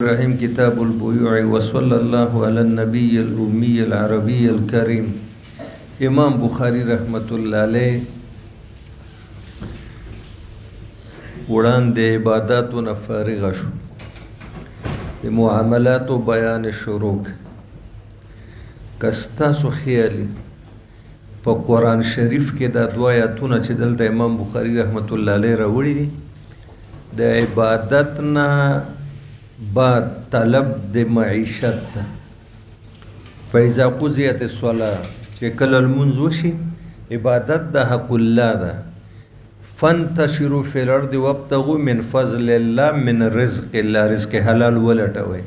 الرحيم كتاب البيوع وصلى الله على النبي الأمي العربي الكريم. امام بخاری رحمت الله علیه وړاندې عباداتو نه فارغ شو د معاملاتو بیان شروع کستاسو خیالي په قرآن شریف کې دا دوه آیاتونه چې دلته امام بخاری رحمت الله علیه راوړي دي د عبادت نه بعد طلب د معیشت ده. فإذا قضیت الصلاة چې کله لمونځ وشي عبادت د حق الله ده. فانتشروا فی الارض وابتغوا من فضل الله من رزق الله، رزق حلال ولټوي.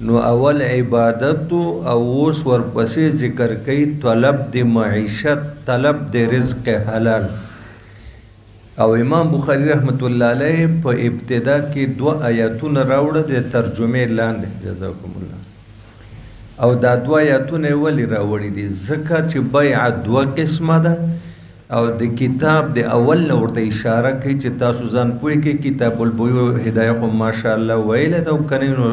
نو اول عبادت او اوس ورپسې ذکر کوي طلب د معیشت، طلب د رزق حلال. او امام بخاری رحمت الله علیه په ابتدا کې دوه آیاتونه راوړه د ترجمه لاندې، جزاکم الله. او دا دوه آیاتونه ولې راوړي دي؟ ځکه چې بیع دوه قسمه ده او د کتاب د اول نه ورته اشاره کوي چې تاسو ځان پوه کې کتاب البیوع هدایه خو ماشاءالله ویله ده، او کنه نو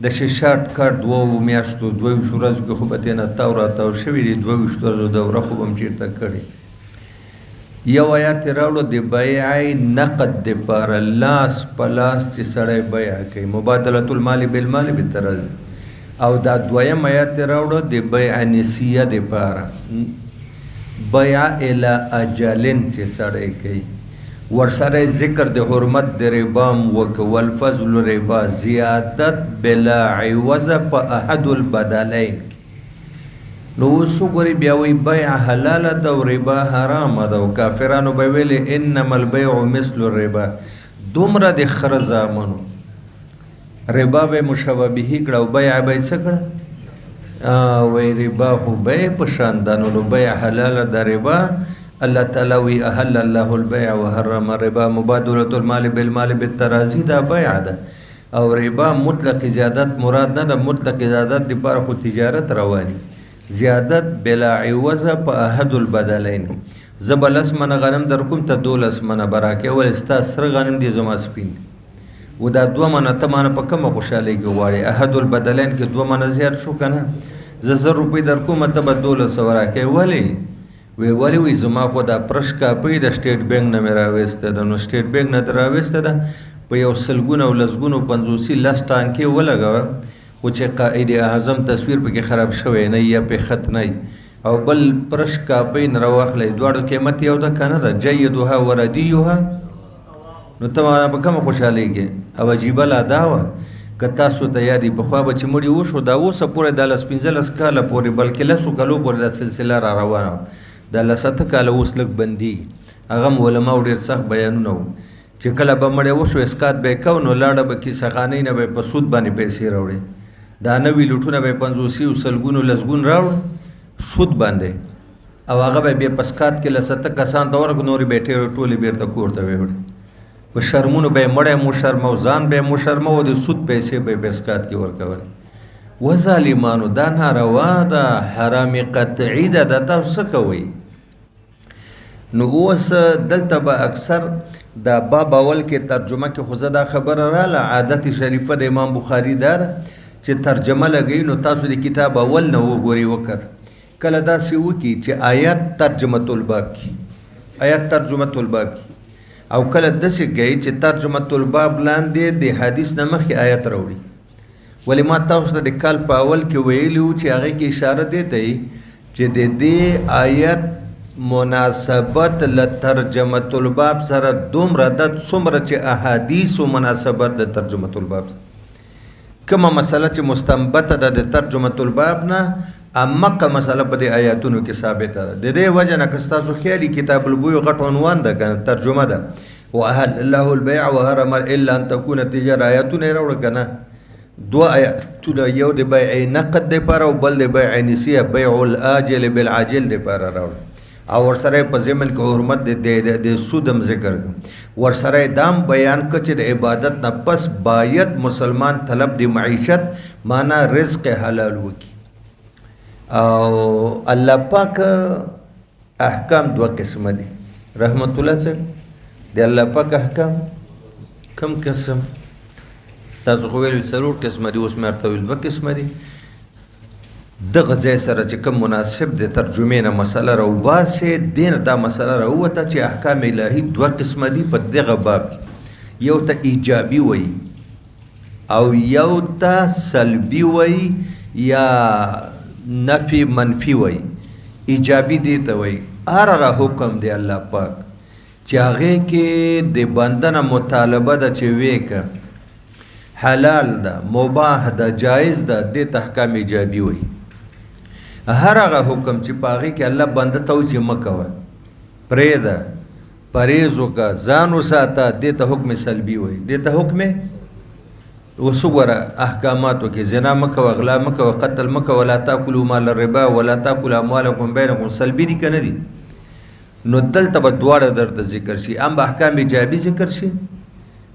د شارټ کټ دوه میاشتو 22 ورځو کې خو به تېنه تاو راتاو شوي دي، 22 ورځو دوره خو به هم چېرته کړې. یو آیات راوړو د بیع نقد دپاره، لاس په لاس چې سړی بیع کوي، مبادلة المال بالمال بالترل. او دا دویم آیات راوړو د بیع نسیه دپاره، بیع الی اجلن چې سړی کوي. ورسره ذکر د حرمت د ربا م وکړه، والفضل ربا زیادت بلا عوض په احد البدلین. نو اوس وګورئ بیا وایي بیع حلاله ده او ربا حرامه ده، او کافرانو به ویلې انما البیع مثل الربا. دومره د خره زامنو ربا به مشابه کړه او بیع به یې څه کړه؟ وایي ربا خو بیع په شان ده. نو بیع حلاله ده ربا. الله تعالی وی احل الله البیع وحرم الربا مبادلة المال بالمال بالتراضی، دا بیع ده. او ربا مطلق زیادت مراد نه ده، مطلق زیادت دپاره خو تجارت رواني، زیادت بلا عوض په احد البدلین. زه به 10 منه غنم در کوم ته 12 منه به راکې، ول ستا سره غنم دي زما سپین دي، و دا 2 منه ته مانه په کومه خوشحالۍ کې غواړې؟ احد البدلین کې 2 منه زیات شو که نه؟ زه 1000 روپۍ در کومه ته به 1200 راکې. ولې؟ ولې وایي زما خو دا پرش کاپۍ د سټیټ بینک نه مې راویسته ده. نو سټیټ بینک نه دې راویسته ده، په یو سلګونه او لسګونو 50 10 ټانکې ولګوه، خو چې قائد اعظم تصویر پکې خراب شوی نه یا پې خط نه او بل پرش کاپۍ نه راواخلی، دواړو قیمت یو ده که نه ده؟ جیدها وردیها. نو ته مانه په کومه خوشحالېږې؟ او عجیبه لا دا وه که تاسو ته یاد وي پخوا به چې مړي وشو دا اوسه پورې دا 15 کاله پورې بلکې 10 کالو پورې دا سلسله را روانه وه. دا 7 کاله اوس لږ بندېږي. هغه م علماو ډېر سخت بیانونه وو چې کله به مړی وشو اسقاط به یې کو، نو لاړه به کیسهخانۍ نه به یې په سود باندې پیسې راوړې، دا نوي لوټونه به یې 50 او سلګونو لسګون راوړه سود باندې، او هغه به بیا په اسقاط کې 7 کسان ته ورکړو، نورې به یې ټولې بېرته کور ته ویوړې. په شرمونو به یې مړی مو شرمه او ځان به یې مو شرمه، او د سود پیسې به یې په اسقاط کې ورکول. و ظالمانو دا ناروا ده، حرام قطعي ده. دا تاسو څه کوئ؟ نو اوس دلته به اکثر دا باب اول کې ترجمه کې خو زه دا خبره راله، عادت شریفه د امام بخاري دا ده چې ترجمه لګوي نو تاسو د کتاب اول نه وګورئ وکړه. کله داسې وکړي چې آیات ترجمه الباب کې، آیات ترجمه الباب کې، او کله داسې کوي چې ترجمه الباب لاندې د حدیث نه مخکې آیات راوړي. ولې ما تاسو ته د کال په اول کې ویلي وو چې هغې کې اشاره دی ته چې د دې آیت مناسبت له ترجمه الباب سره دومره ده څومره چې احادیثو مناسبت د ترجمه الباب سره. کومه مسله چې مستنبته ده د ترجمه الباب نه، امقه مسله په دې آیاتونو کې ثابته ده. د دې وجه نه که ستاسو خیالي کتاب البیوع غټ عنوان ده که نه ترجمه ده، واحل الله البیع وحرم الا ان تکون تجاره، آیاتونه یې راوړه که نه؟ 2 آیاتونه، یو د بیع نقد دپاره او بل د بیع نسیه، بیع العاجل بالعاجل دپاره راوړه. او ورسره په ضمن کې حرمت د سودم ذکر کړ. ورسره دام بیان کړ چې د عبادت نه پس باید مسلمان طلب د معیشت معنا رزق حلال وکړي. او الله پاک احکام 2 قسمه دي. رحمت الله صاحب د الله پاک احکام کم قسم؟ تاسو خو ویلو څلور قسمه دي، اوس مې ورته ویل دوه قسمه دي. دغه ځای سره چې کوم مناسب دی ترجمې نه مسله راوباسې، دې نه دا مسله راووته چې احکام الهي دوه قسمه دي په دغه باب کې، یو ته ایجابي وایي او یو ته سلبي وایي یا نفي منفي وایي. ایجابي دې ته وایي هغه حکم دی الله پاک چې هغې کې د بنده نه مطالبه ده چې ویکه حلال ده، مباح ده، جایز ده، دې ته احکام ایجابي وایي. هر هغه حکم چې په هغې کې الله بنده ته وایي چې مه کوه، پرېږده، پرهیز وکړه، ځان وساته، دې ته حکم سلبي وایي. دې ته حکم اوس وګوره احکاماتو کې زنا مه کوه، غلا مه کوه، قتل مه کوه، ولا تاکلوا مال الربا ولا تاکلوا اموالکم بینکم، سلبي دي که نه دي؟ نو دلته به دواړه درته ذکر شي. ام به احکام ایجابي ذکر شي،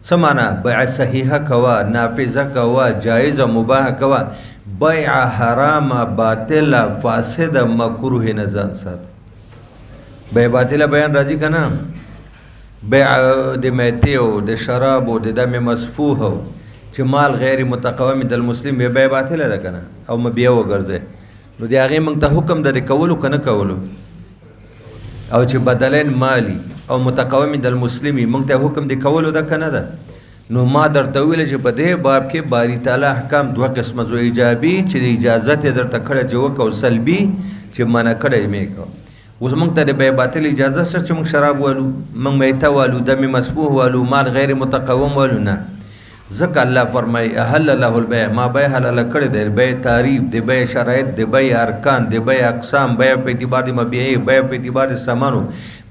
څه معنا؟ بیع صحیحه کوه، نافذه کوه، جایزه مباحه کوه، بیع حرامه باطله فاسده مکروه نه ځان ساته. بیع باطله بیان راځي که نه؟ بیع د میتې او د شراب او د دم مسفوح او چې مال غیر متقوم د المسلم بیع باطله ده که نه؟ او مبیع وګرځئ، نو د هغې موږ ته حکم ده د کولو که نه کولو؟ او چې بدلین مالی او متقوم د المسلمي موږ ته حکم د کولو ده که نه ده؟ نو ما درته ویله چې په دې باب کې باری تعالی احکام دوه قسمه زو، ایجابي چې د اجازت یې درته کړی چې وکړه، او سلبي چې منع کړی مې کوه. اوس موږ ته د بیع باطل اجازه شته چې موږ شراب والو، موږ میته والو، دم مسفوح والو، مال غیر متقوم والو؟ نه. ځکه الله فرمایي احل له البیع، ما بیع حلاله کړې ده. بیع تعریف، د بیع شرایط، د بیع ارکان، د بیع اقسام، بیع په اعتبار د مبیعې، بیع په اعتبار د ثمنو،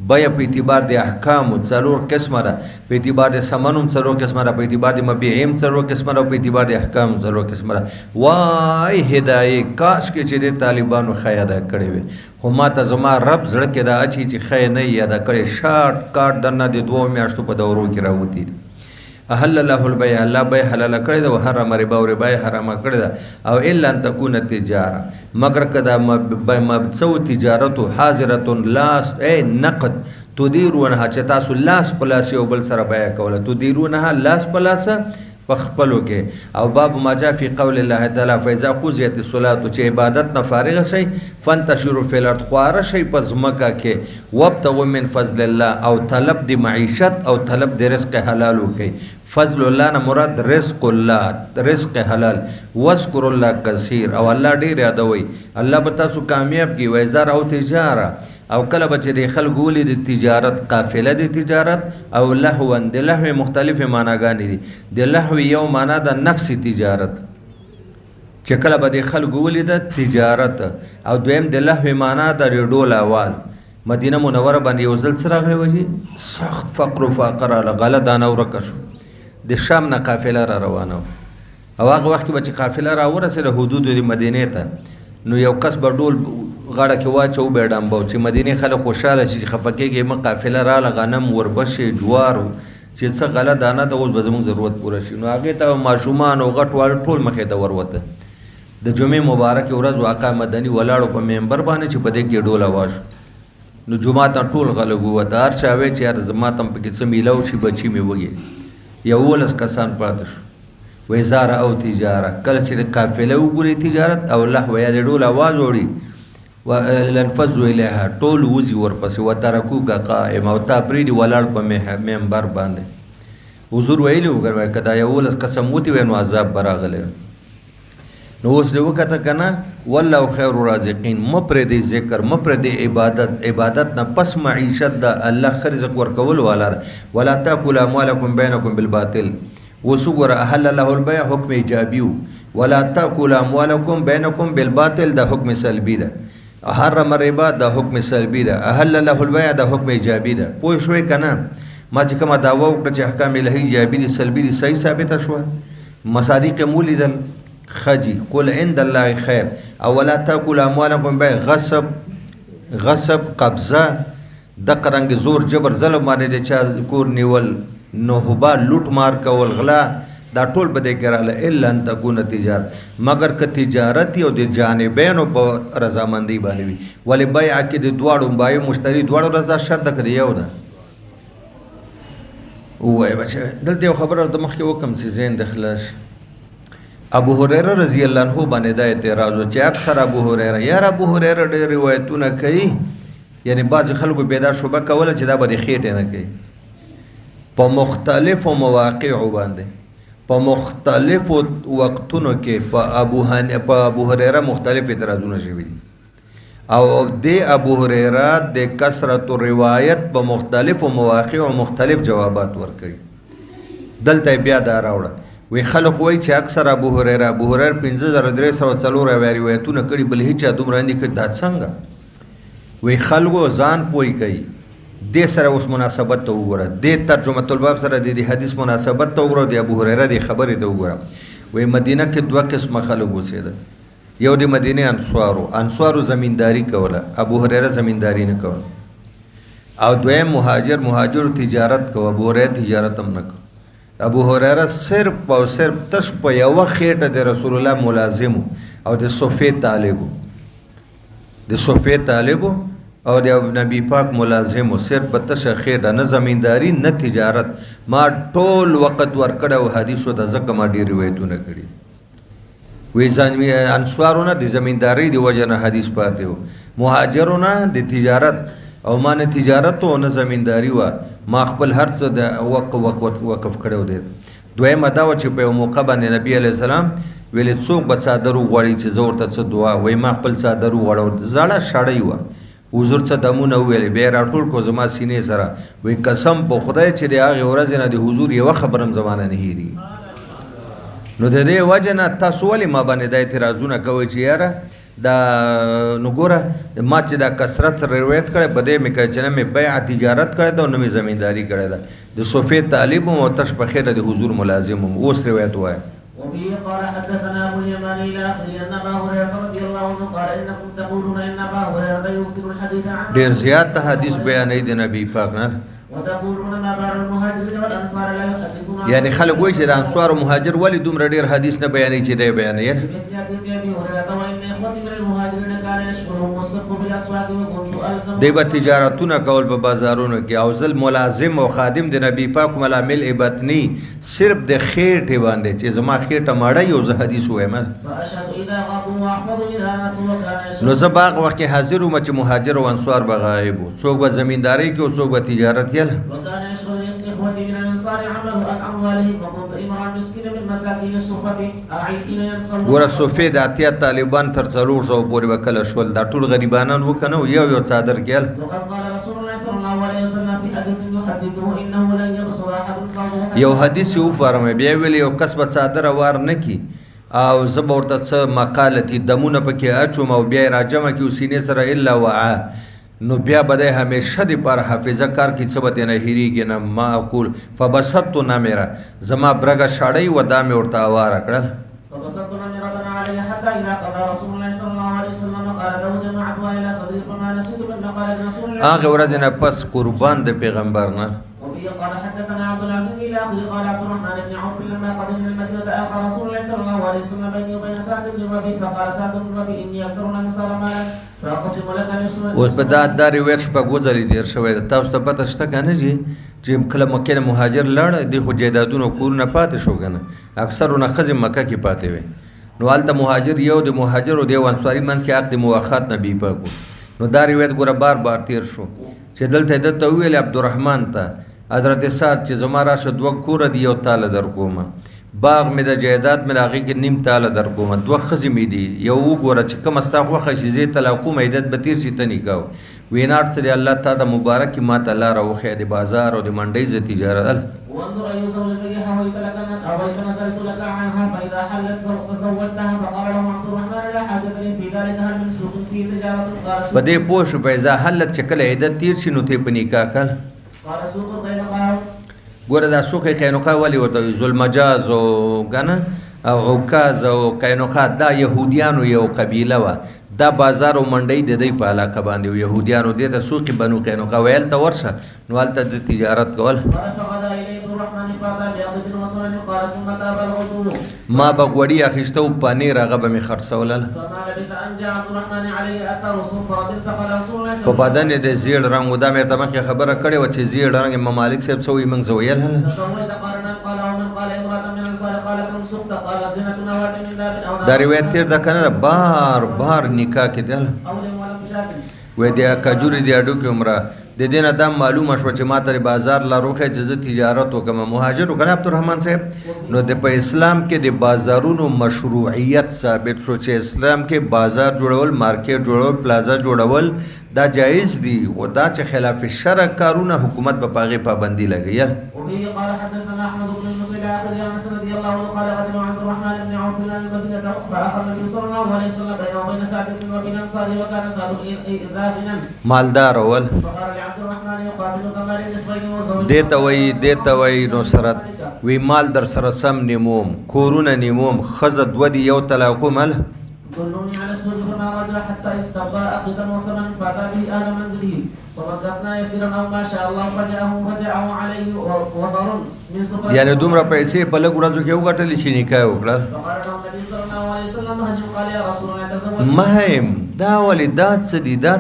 بیع په اعتبار د احکامو څلور قسمه ده، په اعتبار د ثمنو څلور قسمه ده، په اعتبار د مبیعې څلور قسمه ده، په اعتبار د احکامو څلور قسمه ده. وای هدایې کاش کې چې د طالبانو ښه ادا کړې وي، خو ما ته زما رب زړه کې دا اچي چې ښه نه یې ادا کړې. شارټ کاټ درنه د 2 میاشتو په دورو کې راوتي دي. احل الله البیع، الله بیع حلاله کړې ده، او حرم ربا او ربا یې حرامه کړې ده. او الا ان تکونه تجاره، مگر که دا مبڅو تجارتو حاضرة لاس ای نقد تدیرونها، چې تاسو لاس په لاس یو بل سره بیع کوله، تدیرونها لاس په لاسه په خپلو کې. او باب ما جاء فی قول الله تعالی فاذا قضیت الصلاة، چې عبادت نه فارغ شئ فانتشروا فی الارض، خواره شئ په ځمکه کې، وابتغوا من فضل الله، او طلب د معیشت او طلب د رزق حلال وکئ. فضل الله نه مراد رزق الله، رزق حلال. واذکروا الله کثیر، او الله ډېر یادوئ، الله به تاسو کامیاب کړي. وایذا او تجاره، او کله به چې د خلکو ولي د تجارت قافله د تجارت، او لهوا، د لهو مختلفې معناګانې دي. د لهو یو معنا د نفس تجارت، چې کله به د خلکو ولي د تجارت، او دویم د لهو معنا د ریډول آواز. مدینه منوره باندې یو ځل څه راغلی و چې سخت فقر و فاقه راغله، غله دانه ورکه شو، د شام نه قافله را روانه وه. او هغه وخت کې به چې قافله را ورسېده حدودو د مدینې ته، نو یو کس به ډول غاړه کې واچو به ډامبو چې مدینې خلک خوشحاله شي چې خفه کېږي مه قافله راله، غنم وربشې جوار چې څه غله دانه ده، اوس به زموږ ضرورت پوره شي. نو هغې ته ماشومان او غټ واړه ټول مخې ته وروته. د جمعې مبارکې ورځ آقا مدني ولاړو په ممبر باندې چې په دې کې ډول اواز شو. نو جمعه ته ټول خلک ووته، هر چا وی چې یار زما ته هم پکې څه میلاو شي، بچي مې وږي. 11 کسان پاتې شو. ویزاره او تجاره، کله چې د قافله وګوري تجارت او لهو یا د ډول اواز وړي، لنفذوا الیها، ټول وزي ورپسې، وترکوک قائما، او تا پرېږدي ولاړ په ممبر باندې. حضور ویلي وګوره که دا 11 قسم وتې وی نو عذاب به راغلی. نو اوس دې وکته که نه، والله خیر رازقین، مه پرېږدئ ذکر، مه پرېږدئ عبادت، عبادت نه پس معیشت ده، الله ښه رزق ورکول والا ده. ولا تاکلوا اموالکم بینکم بالباطل. اوس وګوره احل الله البیع حکم ایجابي و، ولا تاکلوا اموالکم بینکم بالباطل دا حکم سلبي ده. حرم ربا دا حکم سلبي ده. احل الله البیع دا حکم ایجابي ده. پوه شوئ که نه؟ ما چې کومه دعوه وکړه چې احکام الهي ایجابي دي سلبي دي، صحیح ثابته شوه. مصادیق یې ولیدل، خجی قل عند الله خیر. او ولا تاکلوا اموالکم بیع، غصب قبضه، دغه رنګ زور جبر ظلم باندې د چا کور نیول، نهبا لوټ مار کول، غلا، دا ټول به دې کې راغله. الا ان تکونه تجارت، مگر که تجارت او د جانبینو په رضامندۍ باندې وي. ولې بیع کې د دواړو بایع مشتري دواړو رضا شرط ده که د یو ده؟ ووایه بچه دلته یو خبره د مخکې وکړم چې ذهن د خلاص ابو هريره رضی الله عنه باندې دا اعتراض و چې اکثر ابو هريره یار ابو هريره ډېر روایتونه کوي، یعنی بعض خلکو پیدا شوبه کوله چې دا به خېټه نه کوي په مختلفو مواقعو باندې په مختلفو وختونو کې په ابو هريره مختلف اعتراضونه شوي دي او د ابو هريره د کثرت روایت په مختلفو مواقعو مختلف جوابات ورکړي. دلته بیا دا راوړه وی خلق وای چې اکثر ابو هريره 5304 روایتونه کړي بل هیڅ دومره نه کړي. دا څنګه وی خلکو ځان پوي کوي د سره اوس مناسبت ته وګوره د ترجمه الباب سره د حدیث مناسبت ته وګوره د ابو هريره د خبرې ته وګوره. وی مدینه کې دوه قسمه خلک اوسېدل، یو د مدینه انصارو زمینداری کوله، ابو هريره زمینداری نه کوله، او دویم مهاجر تجارت کوه، ابو هريره تجارت هم نه کوه. ابو هريره صرف او صرف تش په یو خېټه د رسول الله ملازم او د صوفي طالب او د نبی پاک ملازم صرف په تش خېټه، نه زمینداری نه تجارت. ما ټول وخت ورکړه او حدیثو د زکه ما ډېر روایتونه کړي. وی ځان انصارونه د زمینداری دی وجه نه حدیث پاتې وو، مهاجرونه د تجارت او ما نه تجارت او نه زمینداری و، ما خپل هر څه د وقف کړو دی. دویمه دا و چې په یو موقع باندې نبی علیه السلام ویلې څوک به څادر وغواړي چې زه ورته څه دعا وایي، ما خپل څادر وغواړو. زړه شړی وه، حضور څه دمونه وویلې، بیا یې راټول کړو زما سینې سره. وایي قسم په خدای چې د هغې ورځې نه د حضور یوه خبره هم زما نه هېرېږي. نو د دې وجه نه تاسو ولې ما باندې دا اعتراضونه کوئ چې یاره دا نو ګوره ما چې دا کثرت سره روایت کړی په دې مې کړی چې نه مې بیع تجارت کړی ده او نه مې زمینداري کړی ده. د صوفي طالب هم او تش په خېټه د حضور ملازم هم. اوس روایت وایه. وبه قال حدثنا ابو اليمان الى اخره ان ابا هريره رضي الله عنه قال انكم تقولون ان ابا هريره يكثر الحديث عنه ډېر زیات حدیث بیانوي د نبي پاک نه، وتقولون ما بعد المهاجرين والانصار لا يحدثون. یعنی خلک وایي چې د انصار او مهاجر ولې دومره ډېر حدیث نه بیانوي چې دی بیانوي. دی به تجارتونه کول په بازارونو کې او ځل ملازم او خادم د نبی پاک ملامل ابتنی صرف د خېټې باندې چې زما خېټه مړی او زه حدیث وایم. نو زه باغ وخت کې حاضر وم چې مهاجر او انصار به غایب وو، څوک به زمینداری کې او څوک به تجارت کې. ګوره صوفي د اتیا طالبان تر 400 پورې به کله شول، دا ټول غریبانان و که نه و، یو څادر کېل. یو حدیث یې وفرمایي، بیا یې ویل یو کس به څادر وار نه کي او زه به ورته څه مقالتي دمونه پکې اچوم او بیا یې راجمع کړي سینې سره الا وعا، نو بیا به دی همیشه دپاره حافظه کار کړي، څه به ترېنه هېرېږي نه. ما اقول فبسطت نمره، زما برګه شاړۍ و دا مې ورته هواره کړل. هغې ورځې نه پس قربان د پیغمبر نه. قال حدثنا عبد العزيز الى اخره قال عبد الرحمن بن عوف لما قدمنا المدينه اخى رسول الله صلى الله عليه وسلم بيني وبين سعد بن ربيع فقال سعد بن ربيع اني اكثر الناس مالا فاقسم لك نفسي. اوس په دا روایت شپږ وځلې تېر شوی ده. تاسو ته پته شته که نه چې کله مکې نه مهاجر لاړ دی خو جایدادونه کورونه پاتې شو که نه، اکثرونه ښځې مکه کې پاتې وې. نو هلته مهاجر یو د مهاجر او د یو انصاري منځ کې عقد موافقت نبي پاک و. نو دا روایت ګوره بار بار تېر شو چې دلته یې دته وویل عبدالرحمن ته حضرت سعد چې زما راشه دوه کوره دي، یو تاله در کومه، باغ مې د جایداد مې د هغې کې نیم تاله در کومه، دوه ښځې مې دي، یو وګوره چې کومه ستا خوښه شي زه یې طلاق کوم، عدت به تېر شي ته نکاح. ویناړ څه دی الله تا د مبارکې ما ته لاره وښیه د بازار او د منډۍ زه تجارت. وانظر اي زوجتك هويت لك اويت نزلت لك عنها فاذا حلت زوجتها فقال له عبد الرحمن لا حاجه لي في ذلك هل من سوق في تجاره قال په دې پوه شو فاذا حلت چې کله عدت تېر شي نو ته په نکاح کړ. ګوره دا سوق قینقا ولې ورته وایي ذوالمجاز او که نه او عکاز او قینقا دا یهودیانو یو قبیله وه، دا بازار او منډۍ د دوی په علاقه باندې و، یهودیانو دې ته سوق بنو قینقا ویل ته ورشه نو هلته د تجارت کول. ما به غوړي اخیسته او پنیر هغه به مې خرڅولل. په بدن یې د زیړ رنګ و، دا مې ورته مخکې خبره کړې وه چې زیړ رنګ یې ممالک صاحب څه وایي موږ زه ویل هله. نواة من ذهب أو دا روایت تیر دا کنه بار بار نکاح کې دی أو لم ولم بشاة وې د کجوري دی اډو کې عمره د دینه دا معلومه شو چې ماته بازار لا روخه چې تجارت وکم مهاجر وکړ عبدالرحمن صاحب نو د په اسلام کې د بازارونو مشروعیت ثابت شو چې اسلام کې بازار جوړول مارکیټ جوړول پلازا جوړول دا جایز دي او دا چې خلاف شرع کارونه حکومت په پاغه پابندي لګي وبه قال حدثنا احمد بن المصلي اخذ عن انس رضي الله عنه قال قدم عبد الرحمن بن عوف الى المدينه فاخذ النبي صلى الله عليه وسلم بينه وبين سعد بن وبين انصار وكان سعد ذاهنا مالدار اول فقال لعبد الرحمن يقاسم كما لنسبين وزوج دیتا وی نصرت وی مال در سره سم نیموم کورونه نیموم خزد ودی یو طلاقو مل دلوني على السوق فما رجع حتى استوفى أقدا وصلا فأتى به أهل منزله ومكثنا يسيرا أو ما شاء الله فجاءه عليه وضر من سفر یعنی دومره پیسې په لږ ورځو کې وګټلې چې نکاح وکړل فقال له النبي صلى الله عليه وسلم هجم قال يا رسول الله تزوج مهم دا ولې دا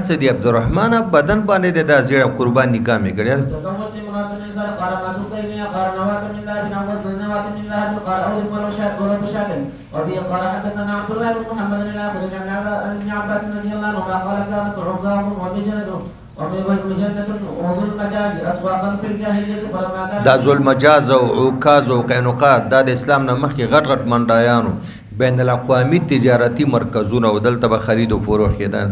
څه دي عبدالرحمن بدن باندې د داسې قربان نکاح مې کړل تزوجت امرأة من نساء قال ما سقيني قال نواة من ذهب أو وزن نواة من ذهب قال أولم ولو شاة ولو بشاة وبه قال حدثنا عبد الله بن محمد الآخر عن ابن عباس رضي الله عنهما قال كانت عظام وبجنة دا ذل مجاز او عکاز او قینقات دا د اسلام نه مخکې غټ غټ منډایانو بین الاقوامی تجارتی مرکزونه او دلته به خرید او فروخ کېدل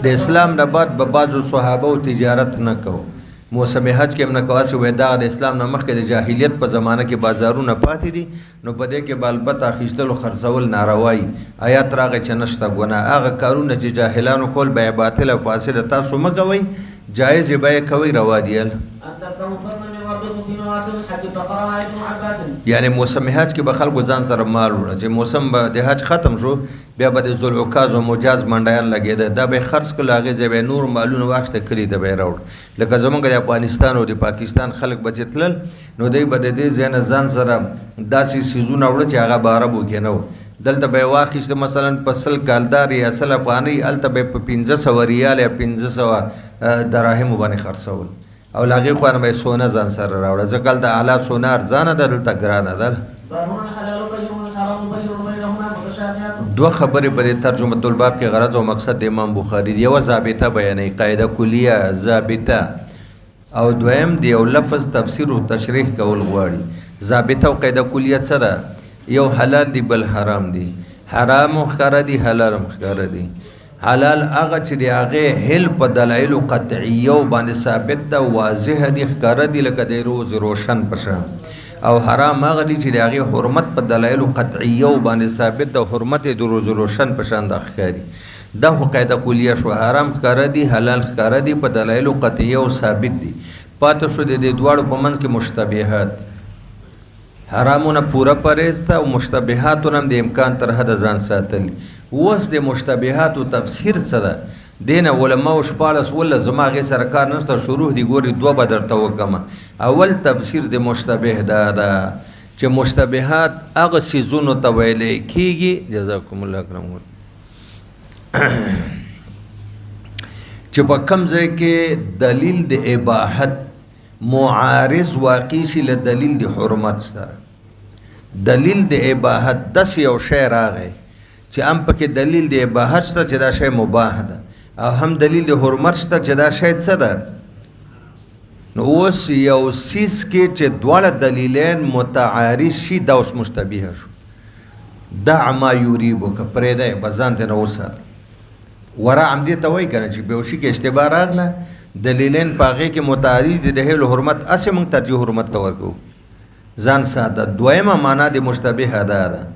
د اسلام نه بعد به بعضو صحابه او تجارت نه کو موسم حج کې موږ کواسي وې دا د اسلام نه مخکې د جاهلیت په زمانه کې بازارونه پاتې دي نو په دې کې بالبت اخیستل او خرڅول ناروای آیات راغی چې نشته ګناه هغه کارونه چې جاهلانو کول به باطل او فاسد تاسو مګوي جایز به کوي روا دي یعنی موسم حج کې به خلکو ځان سره مال وړه چې موسم به د حج ختم شو بیا به د ذوالعکاظ او مجاز منډیان لګېده دا به خرڅ کړل هغې ځای به نور مالونه واخیسته کلي ته به یې راوړ لکه زمونږ د افغانستان او د پاکستان خلک به چې تلل نو دوی به د دې ځای نه ځان سره داسې څیزونه وړه چې هغه به عربو کې نه و دلته به یې واخیسته مثلا په 100 کالدار یا 100 افغانۍ هلته به په 1500 ریال یا 1500 دراهمو باندې خرڅول او لاغي خو نه سونه ځان سره راوړه ځکه د اعلی سونه ارزانه ده دلته ګرانه ده دوه خبرې په ترجمه الباب کې غرض او مقصد د امام بخاری دی یو ضابطه بیانې قاعده کلیه ضابطه او دویم دی یو لفظ تفسیر او تشریح کول غواړي ضابطه او قاعده کلیه څه ده یو حلال دی بل حرام دی حرام ښکاره دی حلال ښکاره دی حلال هغه چې دی هغه هل په دلایل قطعیه باندې ثابت ده واضح دي ښکاره دي لکه د روز روشن پشان او حرام هغه دي چې دی هغه حرمت په دلایل قطعیه باندې ثابت ده حرمت د روز روشن پشان د ښکاری دا قاعده کلیه شو حرام ښکاره دي حلال ښکاره دي په دلایل قطعیه او ثابت دي پاتې شو د دواړو په منځ کې مشتبهات حرامونه پورا پرهیز ته او مشتبهاتونه د امکان تر حد ځان ساتل اوس د مشتبهات او تفسیر څه ده دین علماء او شپاړس ول زماغه سره کار نشته شروع دی ګوري دوه بدرته وکما اول تفسیر د مشتبه ده چې مشتبهات هغه سيزونو ته ویل کیږي جزاکم الله کرام چې په کوم ځای کې دلیل د اباحت معارض واقع شي له دلیل د حرمت سره دلیل د اباحت دس یو شی راغی چې هم پکې دلیل د اباحت شته چې دا شی مباح ده او هم دلیل د حرمت شته چې دا شی څه ده نو اوس یو سیس کې چې دواړه دلیلین متعارض شي دا اوس مشتبه شو دع ما یریبک پرېږدی به ځان ته نه وساته ورا همدې ته وایي که نه چې بیوشي کې اشتباه راغله دلیلین په هغې کې متعارض دي د هیل حرمت هسې موږ ترجیح حرمت ته ورکوو ځان ساته دویمه معنا د مشتبه دا ده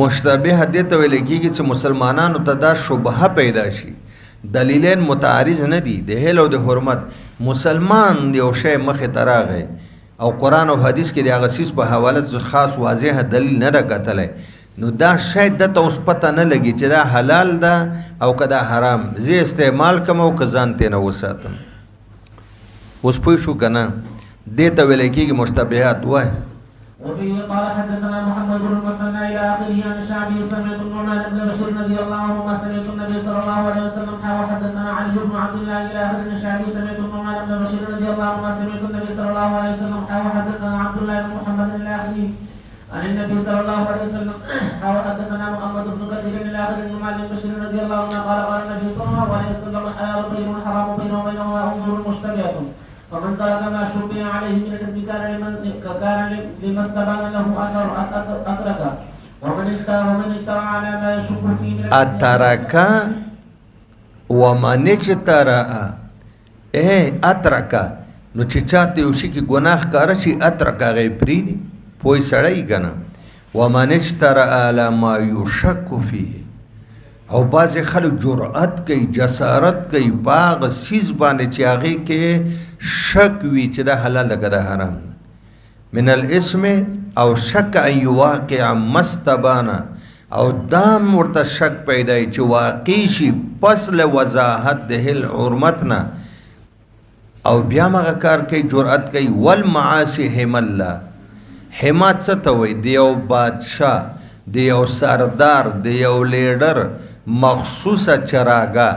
مشتبه دې ته ویل کېږي چې مسلمانانو ته دا شبهه پیدا شي دلیلین متعارض نه دي د هیل او د حرمت مسلمان د یو شی مخې ته راغی او قرآن او حدیث کې د هغه څیز په حواله خاص واضح دلیل نه ده کتلی نو دا شی دته اوس پته نه لګي چې دا حلال ده او که دا حرام زه استعمال کوم او که ځان ترې نه وساتم اوس پوه شو که نه دې ته ویلی کېږي مشتبهات وایي وفيه قال حدثنا محمد بن المثنى الى اخره عن الشعبي سمعت النعمان بن بشير رضي الله عنهما سمعت النبي صلى الله عليه وسلم وحدثنا علي بن عبد الله الى اخر الشعبي سمعت النعمان بن بشير رضي الله عنهما سمعت النبي صلى الله عليه وسلم وحدثنا عبد الله بن محمد الى اخره عن النبي صلى الله عليه وسلم وحدثنا محمد بن كثير الى اخر النعمان بن بشير رضي الله عنه قال قال النبي صلى الله عليه وسلم الحلال بين الحرام بينه وبينهما امور مشتبهات ومن ترك ما شبه عليه من الحكم كان لما استبان له أتركه ومن اجترى على ما يشك فيه من أتركه ومن اجترى أتركه نو چې چاته یو شي کې ګناه ښکاره شي اترکه هغه یې پرېږدي پوه سړی که نه ومن اجترى على ما يشك فيه او بعضې خلک جرأت کوي جسارت کوي په هغه څیز باندې چې هغې کې شک وي چې دا حلال ده که دا حرام ده من الاسم او شک ان یواقع مستبانه او دام ورته شک پیدا چې واقع شي پس له وضاحت د حرمت نه او بیا مغه کار کوي جرأت کوي والمعاصي هم الله حمات څه ته وایي د یو بادشاه د یو سردار د یو لیډر مخصوصه چراګاه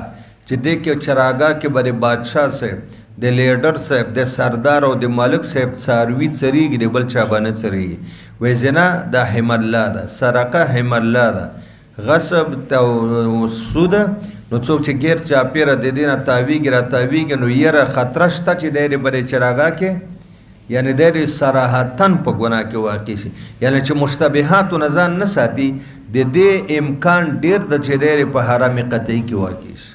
چې دې کې چراګاه کې به د بادشاه صاحب د لیډر صاحب د سردار او د مالک صاحب څاروي څریږي د بل چا باندې څریږي وایي زنا دا حم الله ده سرقه حم الله ده غصب او سود نو څوک چې غیر چاپیره د دې نه تاویږي را تاویږي نو یره خطر شته چې د دې بلې چراګاه کې یعنی د دې صراحتاً په ګناه کې واقع شي یعنی چې مشتبهاتو نه ځان نه ساتي د دې امکان ډېر د چې د په حرام قطعي کې واقع شي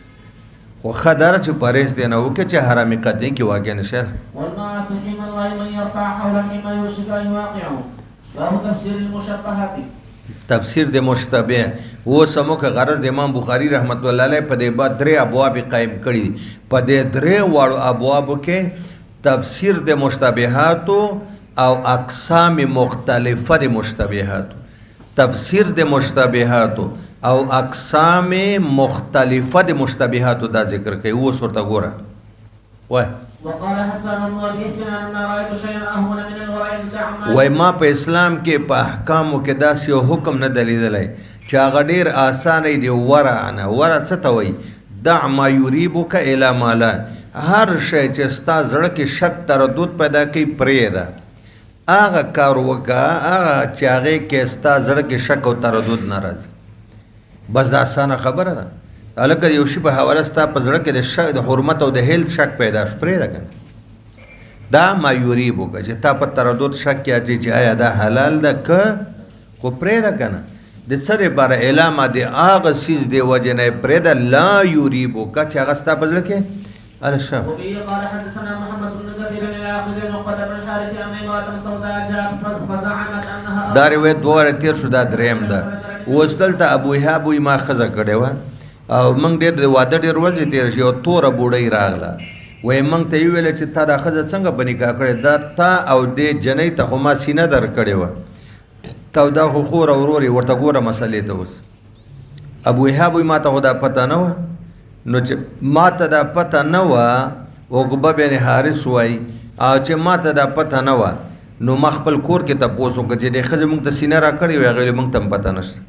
خو ښه دا چې پرهیز دی نه وکړي چې حرام قطعي کې واقع نه شي والمعاصي حمى الله من يرفع حول الحمى يوشك ان يواقعه باب تفسير المشبهات تفسیر د مشتبه و سمو که غرض د امام بخاری رحمت الله علیه په دې بعد درې ابواب قائم کړي په دې درې واړو ابوابو کې تفسیر د مشتبهاتو او اقسام مختلفه د مشتبهاتو تفسیر د مشتبهاتو او اقسام مختلفه د مشتبهاتو دا ذکر کوي و سورته ګوره وای وقال حسن بن ابي سنان ما رايت شيئا اهون من الورع تعمى وای ما په اسلام کې په احکامو کې داسې یو حکم نه دلیدلی چې هغه ډېر اسانه دی ورع نه ورع څه ته وایي دع ما یریبک الی ما لا هر شی چې ستا زړه کې شک تردد پیدا کوي پرېږده هغه کار وکړه هغه چې هغې کې ستا زړه کې شک او تردد نه راځي بس دا اسانه خبره ده هلکه د یو شي په حواله ستا په زړه کې د شک د حرمت او د هیل شک پیدا شو پرېږده که دا ما یریبک چې تا په تردد شک کې اچي چې آیا دا حلال ده که خو پرېږده که نه د څه دپاره علامه د هغه څیز د وجې نه یې پرېږده لا یریبک چې هغه ستا په زړه کې الشام وبه قال حدثنا محمد بن كثير الى اخره وقد بن الحارث عن امراه سوداء جاءت فزعمت انها دا روایت دوه تیر شو دا دریم ده اوس دلته ابو ایهاب وایي ما ښځه کړې وه او موږ ډېر د واده ډېر ورځې تېره شي او توره بوډۍ راغله وایي موږ ته یې وویله چې تا دا ښځه څنګه په نکاح کړې دا تا او دې جنۍ ته خو ما سینه در کړې وه تا دا خو خور او ورور یې ورته ګوره مسلې ته اوس ابو ایهاب وایي ما ته خو دا پته نه وه نو چې ما ته دا پته نه وه عقبه بن حارث وایي او چې ما ته دا پته نه وه نو ما خپل کور کې تپوس وکړه چې دې ښځې موږ ته سینه را کړې وې هغې موږ ته هم پته نشته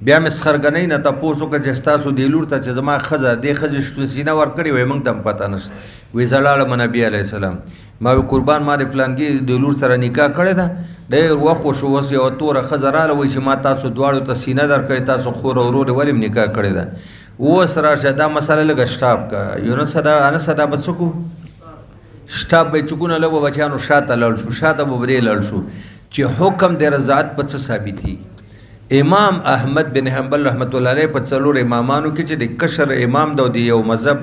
بیا مې سخرګنۍ نه تپوس وکړه چې ستاسو دې لور ته چې زما ښځه دې ښځې سینه ورکړې وې موږ ته هم پته نشته وی زه لاړم نبي علیه السلام ما وی قربان ما د فلانکي د لور سره نکاح کړې ده ډېر وخت وشو اوس یوه توره ښځه راله وایي چې ما تاسو دواړو ته سینه درکړې تاسو خور او ورور یې ولې نکاح کړې ده اوس راشه دا مسله لږه شټاپ که یونس انس دا به څه کړو شټاپ به یې چکونه لږ به بچیانو شاته لاړ شو شاته به دې لاړ شو چې حکم د رضاعت په څه ثابتېږي امام احمد بن حنبل رحمت الله علیه په څلور امامانو کې چې د کشر امام ده او د یو مذهب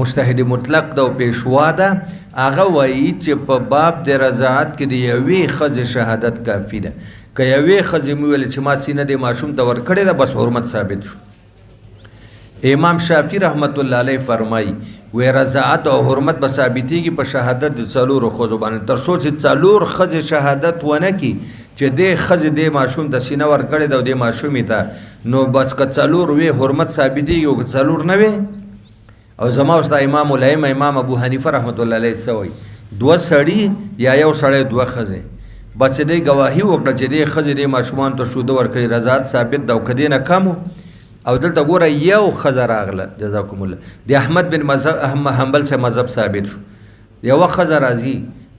مجتهد مطلق ده او پیشوا ده هغه وایي چې په باب د رضاعت کې د یوې ښځې شهادت کافي ده که یوې ښځې مې وویل چې ما سینه د ماشوم ته ورکړې ده بس حرمت ثابت شو امام شافعي رحمت الله علیه فرمایي وی رضاعت او حرمت به ثابتېږي په شهادت د څلورو ښځو باندې تر څو چې څلور ښځې شهادت ونه کړي چې دې ښځې دې ماشوم ته سینه ورکړې ده او دې ماشومې ته نو بس که څلور وې حرمت ثابتېږي او که څلور نه وې او زما او ستا امام الایمه امام ابو حنیفه رحمت الله علیه څه وایي دوه سړي یا یو سړی دوه ښځې بس دی گواهی وکړه چې دی ښځې دی ماشومان ته شوده ورکړي رضاعت ثابت ده او که دی نه کم او دلته ګوره یو ښځه راغله جزاکم الله د احمد بن حنبل صاحب مذهب ثابت شو یوه ښځه راځي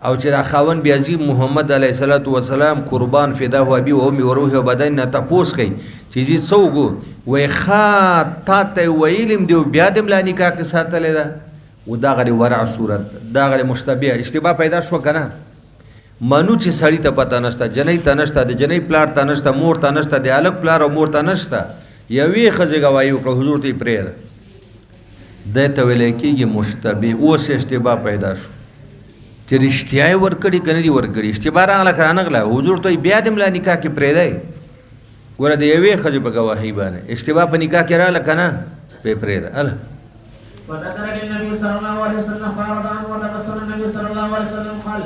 او چې دا خاوند بیا ځي محمد علیه الصلاة وسلام قربان فداه ابي و امي و روحي و بدني نه تپوس کوي چې ځي څه وګو وایي ښه تا ته ویلم دی بیا دې ملا نکاح کې ساتلې ده و دغه د ورع صورت دغه مشتبه اشتباه پیدا شو که نه منو چې سړی ته پته نشته جنۍ ته نشته د جنۍ پلار ته نشته مور ته نشته د هلک پلار او مور ته نشته یوې ښځې ګواهي وکړه حضور ته یې پرېږده دی ته ویلی کېږي مشتبه اوس اشتباه پیدا شو چې رښتیا یې ورکړي که نه دي ورکړي اشتباه راغله که رانغله حضور ته بیا د ملا نکاح کې پرېږدی ګوره د یوې ښځې په ګواهۍ باندې اشتباه په نکاح کې راغله که نه پرې پرېږده الله وذكر للنبي صلى الله عليه وسلم فعرض عنه وتبسم النبي صلى الله عليه وسلم قال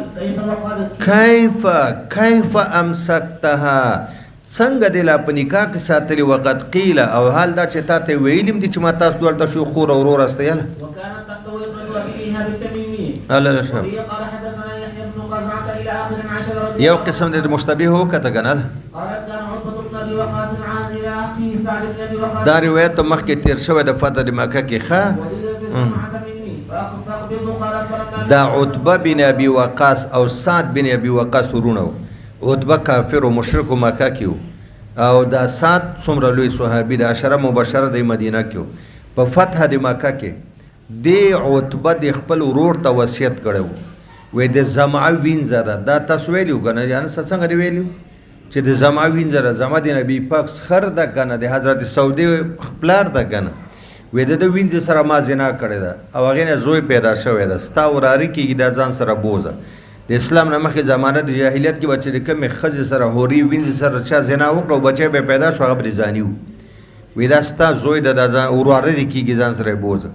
كيف امسكتها څنګه دې لا په نکاح کې ساتلې وقت قیل او حال دا چې تا ته ویلم دي چې ما تاسو دلته شو خور او ورور است یاله وكانت تقول ابن ابيها بالتميمي الله رحمه قال حدثنا يحيى بن قزعه الى اخر 10 یو قسم د مشتبه هو کته کنه قالت كان عتبه بن ابي وقاص عن الى اخيه سعد بن ابي وقاص دا روایت مخکې تیر شوی د فتح د مکه کې دا عتبه بن ابي وقاص او سعد بن ابي وقاص ورونو عتبه کافر او مشرک مکه کې او دا سعد څومره لوی صحابي د عشره مبشره د مدینه کې په فتح د مکه کې دی عتبه د خپل ورور ته وصیت کړو وې د زمعه وینځره دا تاسو ویلو کنه یعنی څنګه دی ویلو چې د زمعه وینځره زمعه د نبی پاک خر د کنه د حضرت سعودي خپلار د کنه وې د وینځ سره ما زنا کړی دا او هغه نه زوی پیدا شوی دا ستا وراری کې د ځان سره بوزه د اسلام نه مخکې زمانه د جاهلیت کې بچی د کمې ښځې سره هوري وینځ سره چا زنا وکړو بچی به پیدا شو هغه پرې زاني وي دا ستا زوی د وراره کېږي ځان سره بوزه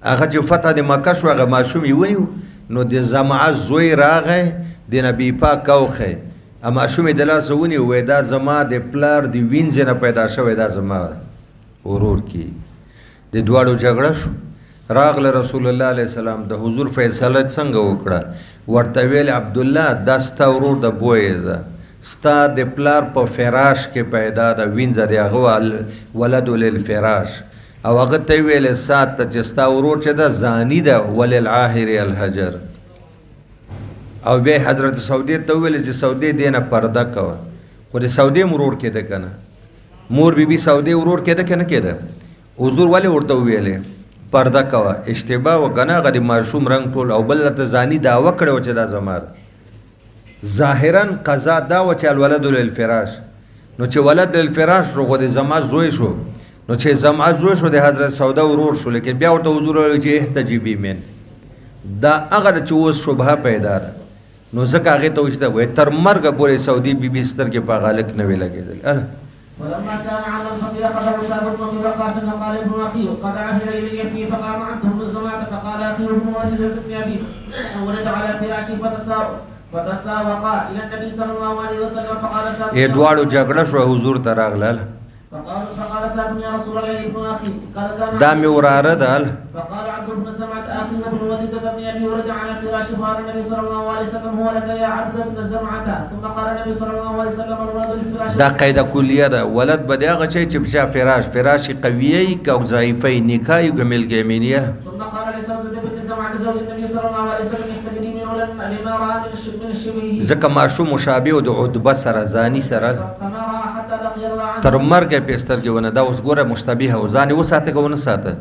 هغه چې فتح د مکه شو هغه ماشوم یې ونیو نو د زمعه زوی راغی د نبي پاک اوخی ا ماشوم یې د لاسه ونیو وایي دا زما د پلار د وینځ نه پیدا شوی دا زما ورور کې د دواړو جګړه شو راغله رسول الله علیه السلام د حضور فیصله څنګه وکړه ورته ویل عبدالله دا ستا ورور د بویزه ستا د پلار په فراش کې پیدا د وینځه د هغه ولد للفراش او هغه ته ویل سات ته چې ستا ورور چې دا زانی ده وللعاهر الحجر او بیا حضرت سعودي ته ویل چې سعودي دینه پرده کوه خو د سعودي مرور کېده کنه مور بیبي سعودي ورور کېده کنه کېده حضور ولې ورته ویلې پرده کوه اشتباه وکنه هغه د ماشوم رنګ ټول او بل ته زانی دعوه کړې و چې دا زما ظاهرا قضا دا و چې الولد للفراش نو چې ولد للفراش رغو د زما زوی شو نو چې زما زوی شو د حضرت سعوده ورور شو لیکن بیا ورته حضور ویل چې احتجبي من دا هغه چې اوس شبهه پیدا ده نو ځکه هغې ته وشته وایي تر مرګه پورې سعودي بیبي سترګې په هغه هلک نه وې لګېدلې ولما كان عام الفقير خبر سعد بن ابي وقاص فقال ابن اخي قد عهد الي فيه فقام عنده ابن الزمان فقال اخي ابن والد ابن ابي ورجع على فراشي فتساوقا الى النبي صلى الله عليه وسلم فقال سعد ادوارو جګړه شو حضور ته راغله فقال سعد يا رسول الله ابن اخي قال دا مې وراره ده فقال عبد بن زمعه اخي ابن والد ابن ابي ورجع على فراشي فقال النبي صلى الله عليه وسلم هو لك يا عبد بن زمعه ثم قال النبي صلى الله عليه وسلم الولد للفراش دا قاعده کلیه ده ولد به هغه شی چې بچا فراش قویه او ضعیفه نکاح او ملک یمینیه ثم قال لسعد بن زمعه زوج النبي صلى الله عليه وسلم يحتجني من ولد لما راى من الشبه ځکه ماشوم مشابه او د عتبه سره زانی سره تر مرګه پیستر کې ونه دا اوس ګوره مشتبه او ځان وساته کو نه ساته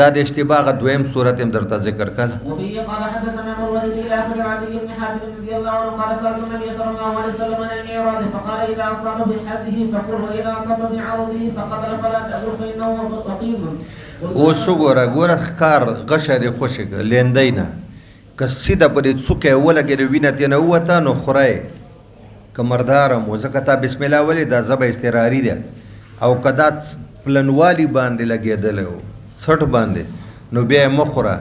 دا د اشتباه دویم صورت هم درته ذکر کړه وبه قال حدثنا مروان الى اخر عدي بن حاتم رضي الله عنه قال سالت النبي صلى الله عليه وسلم عن الميراث فقال اذا اصاب بحده فقل واذا اصاب بعرضه فقتل فلا تقل فانه وقيل اوس ګوره ښکار غشه دی خوشګ لیندینه که سیده پرې څوکه ولګې د وینه تنه وته نو خورای کمردار مو ځکه تا بسم الله ولې دا زبه استراری ده او کدا پلنوالی باندې لګېدل څټ باندې نو بیا مخوره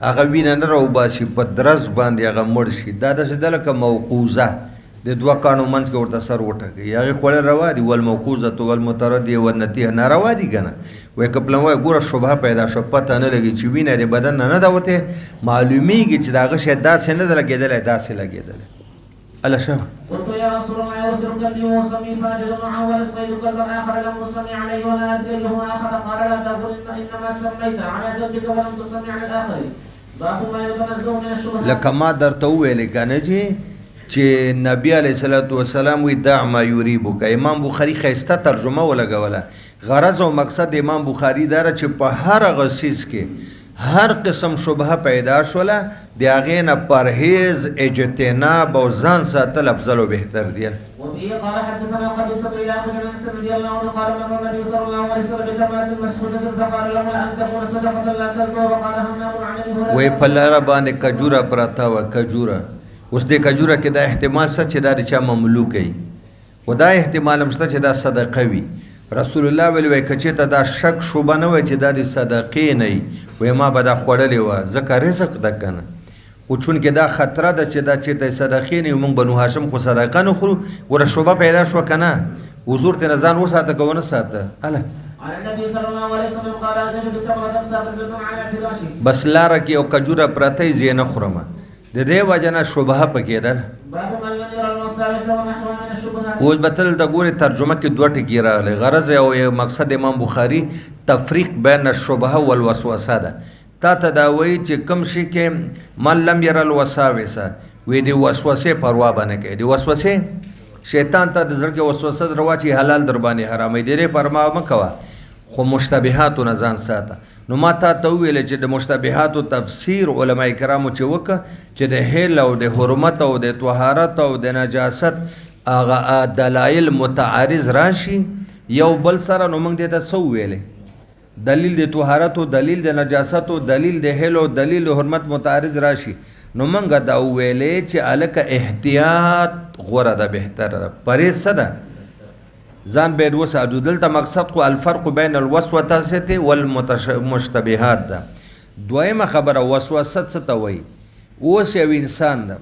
هغه وینه نه راوباسي په درز باندې هغه مړ شي دا داسې ده لکه موقوزه د دوه کاڼو منځ کې ورته سر وټکوي هغې خوړل روا دي والموقوزة والمتردیه والنتیه ناروا دي که نه وایي که پلن وایي ګوره شبهه پیدا شو پته نه لګي چې وینه د بدن نه ده وتې معلومیږي چې د هغه شی داسې نه ده لګېدلی داسې لګېدلی الا شو قلت يا رسول الله يرسل كلبي وسمي فاجد معه ولصيد كلبا اخر لم تسمي عليه ولا ادري ايهما اخر قال لا تقول انما سميت على ذنبك ولم تسمي على الاخر باب ما يتنزه من الشبهات. لکه ما درته وویلې کنه چې نبی علیه الصلاۃ والسلام وی دع ما یریبک. امام بخاری ښایسته ترجمه ولګوله. غرض او مقصد امام بخاری دا چې په هر هغه څیز کې هر قسم شبهه پیدا شوله د هغې نه پرهیز اجتناب او ځان ساتل افضل و بهتر دی. وبه قال حدثنا قبيصة إلى آخر الناس رضي الله عنه قال مر النبي صلى الله عليه وسلم بتمرة مسحوجة فقال لولا أن تكون صدقة لا تلقوا وقال همام عن أبي هريرة. وی په لاره باندې کجوره پرته وه کجوره. اوس د کجوره کې دا احتمال شته چې دا د چا مملوک وي و دا احتمال هم شته چې دا صدقه وي. رسول الله ویل که چېرته دا شک شوبه نه وی چې دا د صدقې نه وي وی ما به دا خوړلې وه ځکه رزق ده که نه. خو چونکې دا خطره ده چې دا چېرته صدقې نه وي موږ بنو هاشم خو صدقه نه خورو ګوره شوبه پیدا شوه که نه حضور ترې ځان وساته که ونه ساته هله عن النبي صلى الله عليه وسلم قال أجد تمرة ساقطة على فراشي. بس لاره کې یو کجوره پرته یې زه یې نه خورم د دې وجه نه شبهه پکې ده. باب من لم يرى الوساوس ونحوها من الشبهات. اوس به تل د ګورې ترجمه کې دوه ټکي راغلی. غرض او مقصد امام بخاري تفریق بین الشبهه والوسوسه ده. تا ته دا وایي چې کوم شي کې من لم يرى الوساوس وی د وسوسې پروا به نه کوي. د وسوسې شیطان ته د زړه کې وسوسه در واچي حلال در باندې حراموي. د دې پروا مه کوه خو مشتبهاتو نه ځان ساته. نو ما تا ته وویل چې د مشتبهاتو تفسیر علما کرامو چې وکړه چې د حل او د حرمت او د طهارت او د نجاست هغه دلایل متعارض راشي یو بل سره نو موږ دې ته څه وویلې دلیل د طهارت او دلیل د نجاست او دلیل د حل او دلیل د حرمت متعارض راشي نو موږ دا وویلې چې الکه احتیاط غوره ده بهتره ده پرهیز څه ده ځان باید وساتو. دلته مقصد خو الفرق بین الوسوسه والمشتبهات ده. دویمه خبره وسوسه څه ته وایي. اوس یو انسان ده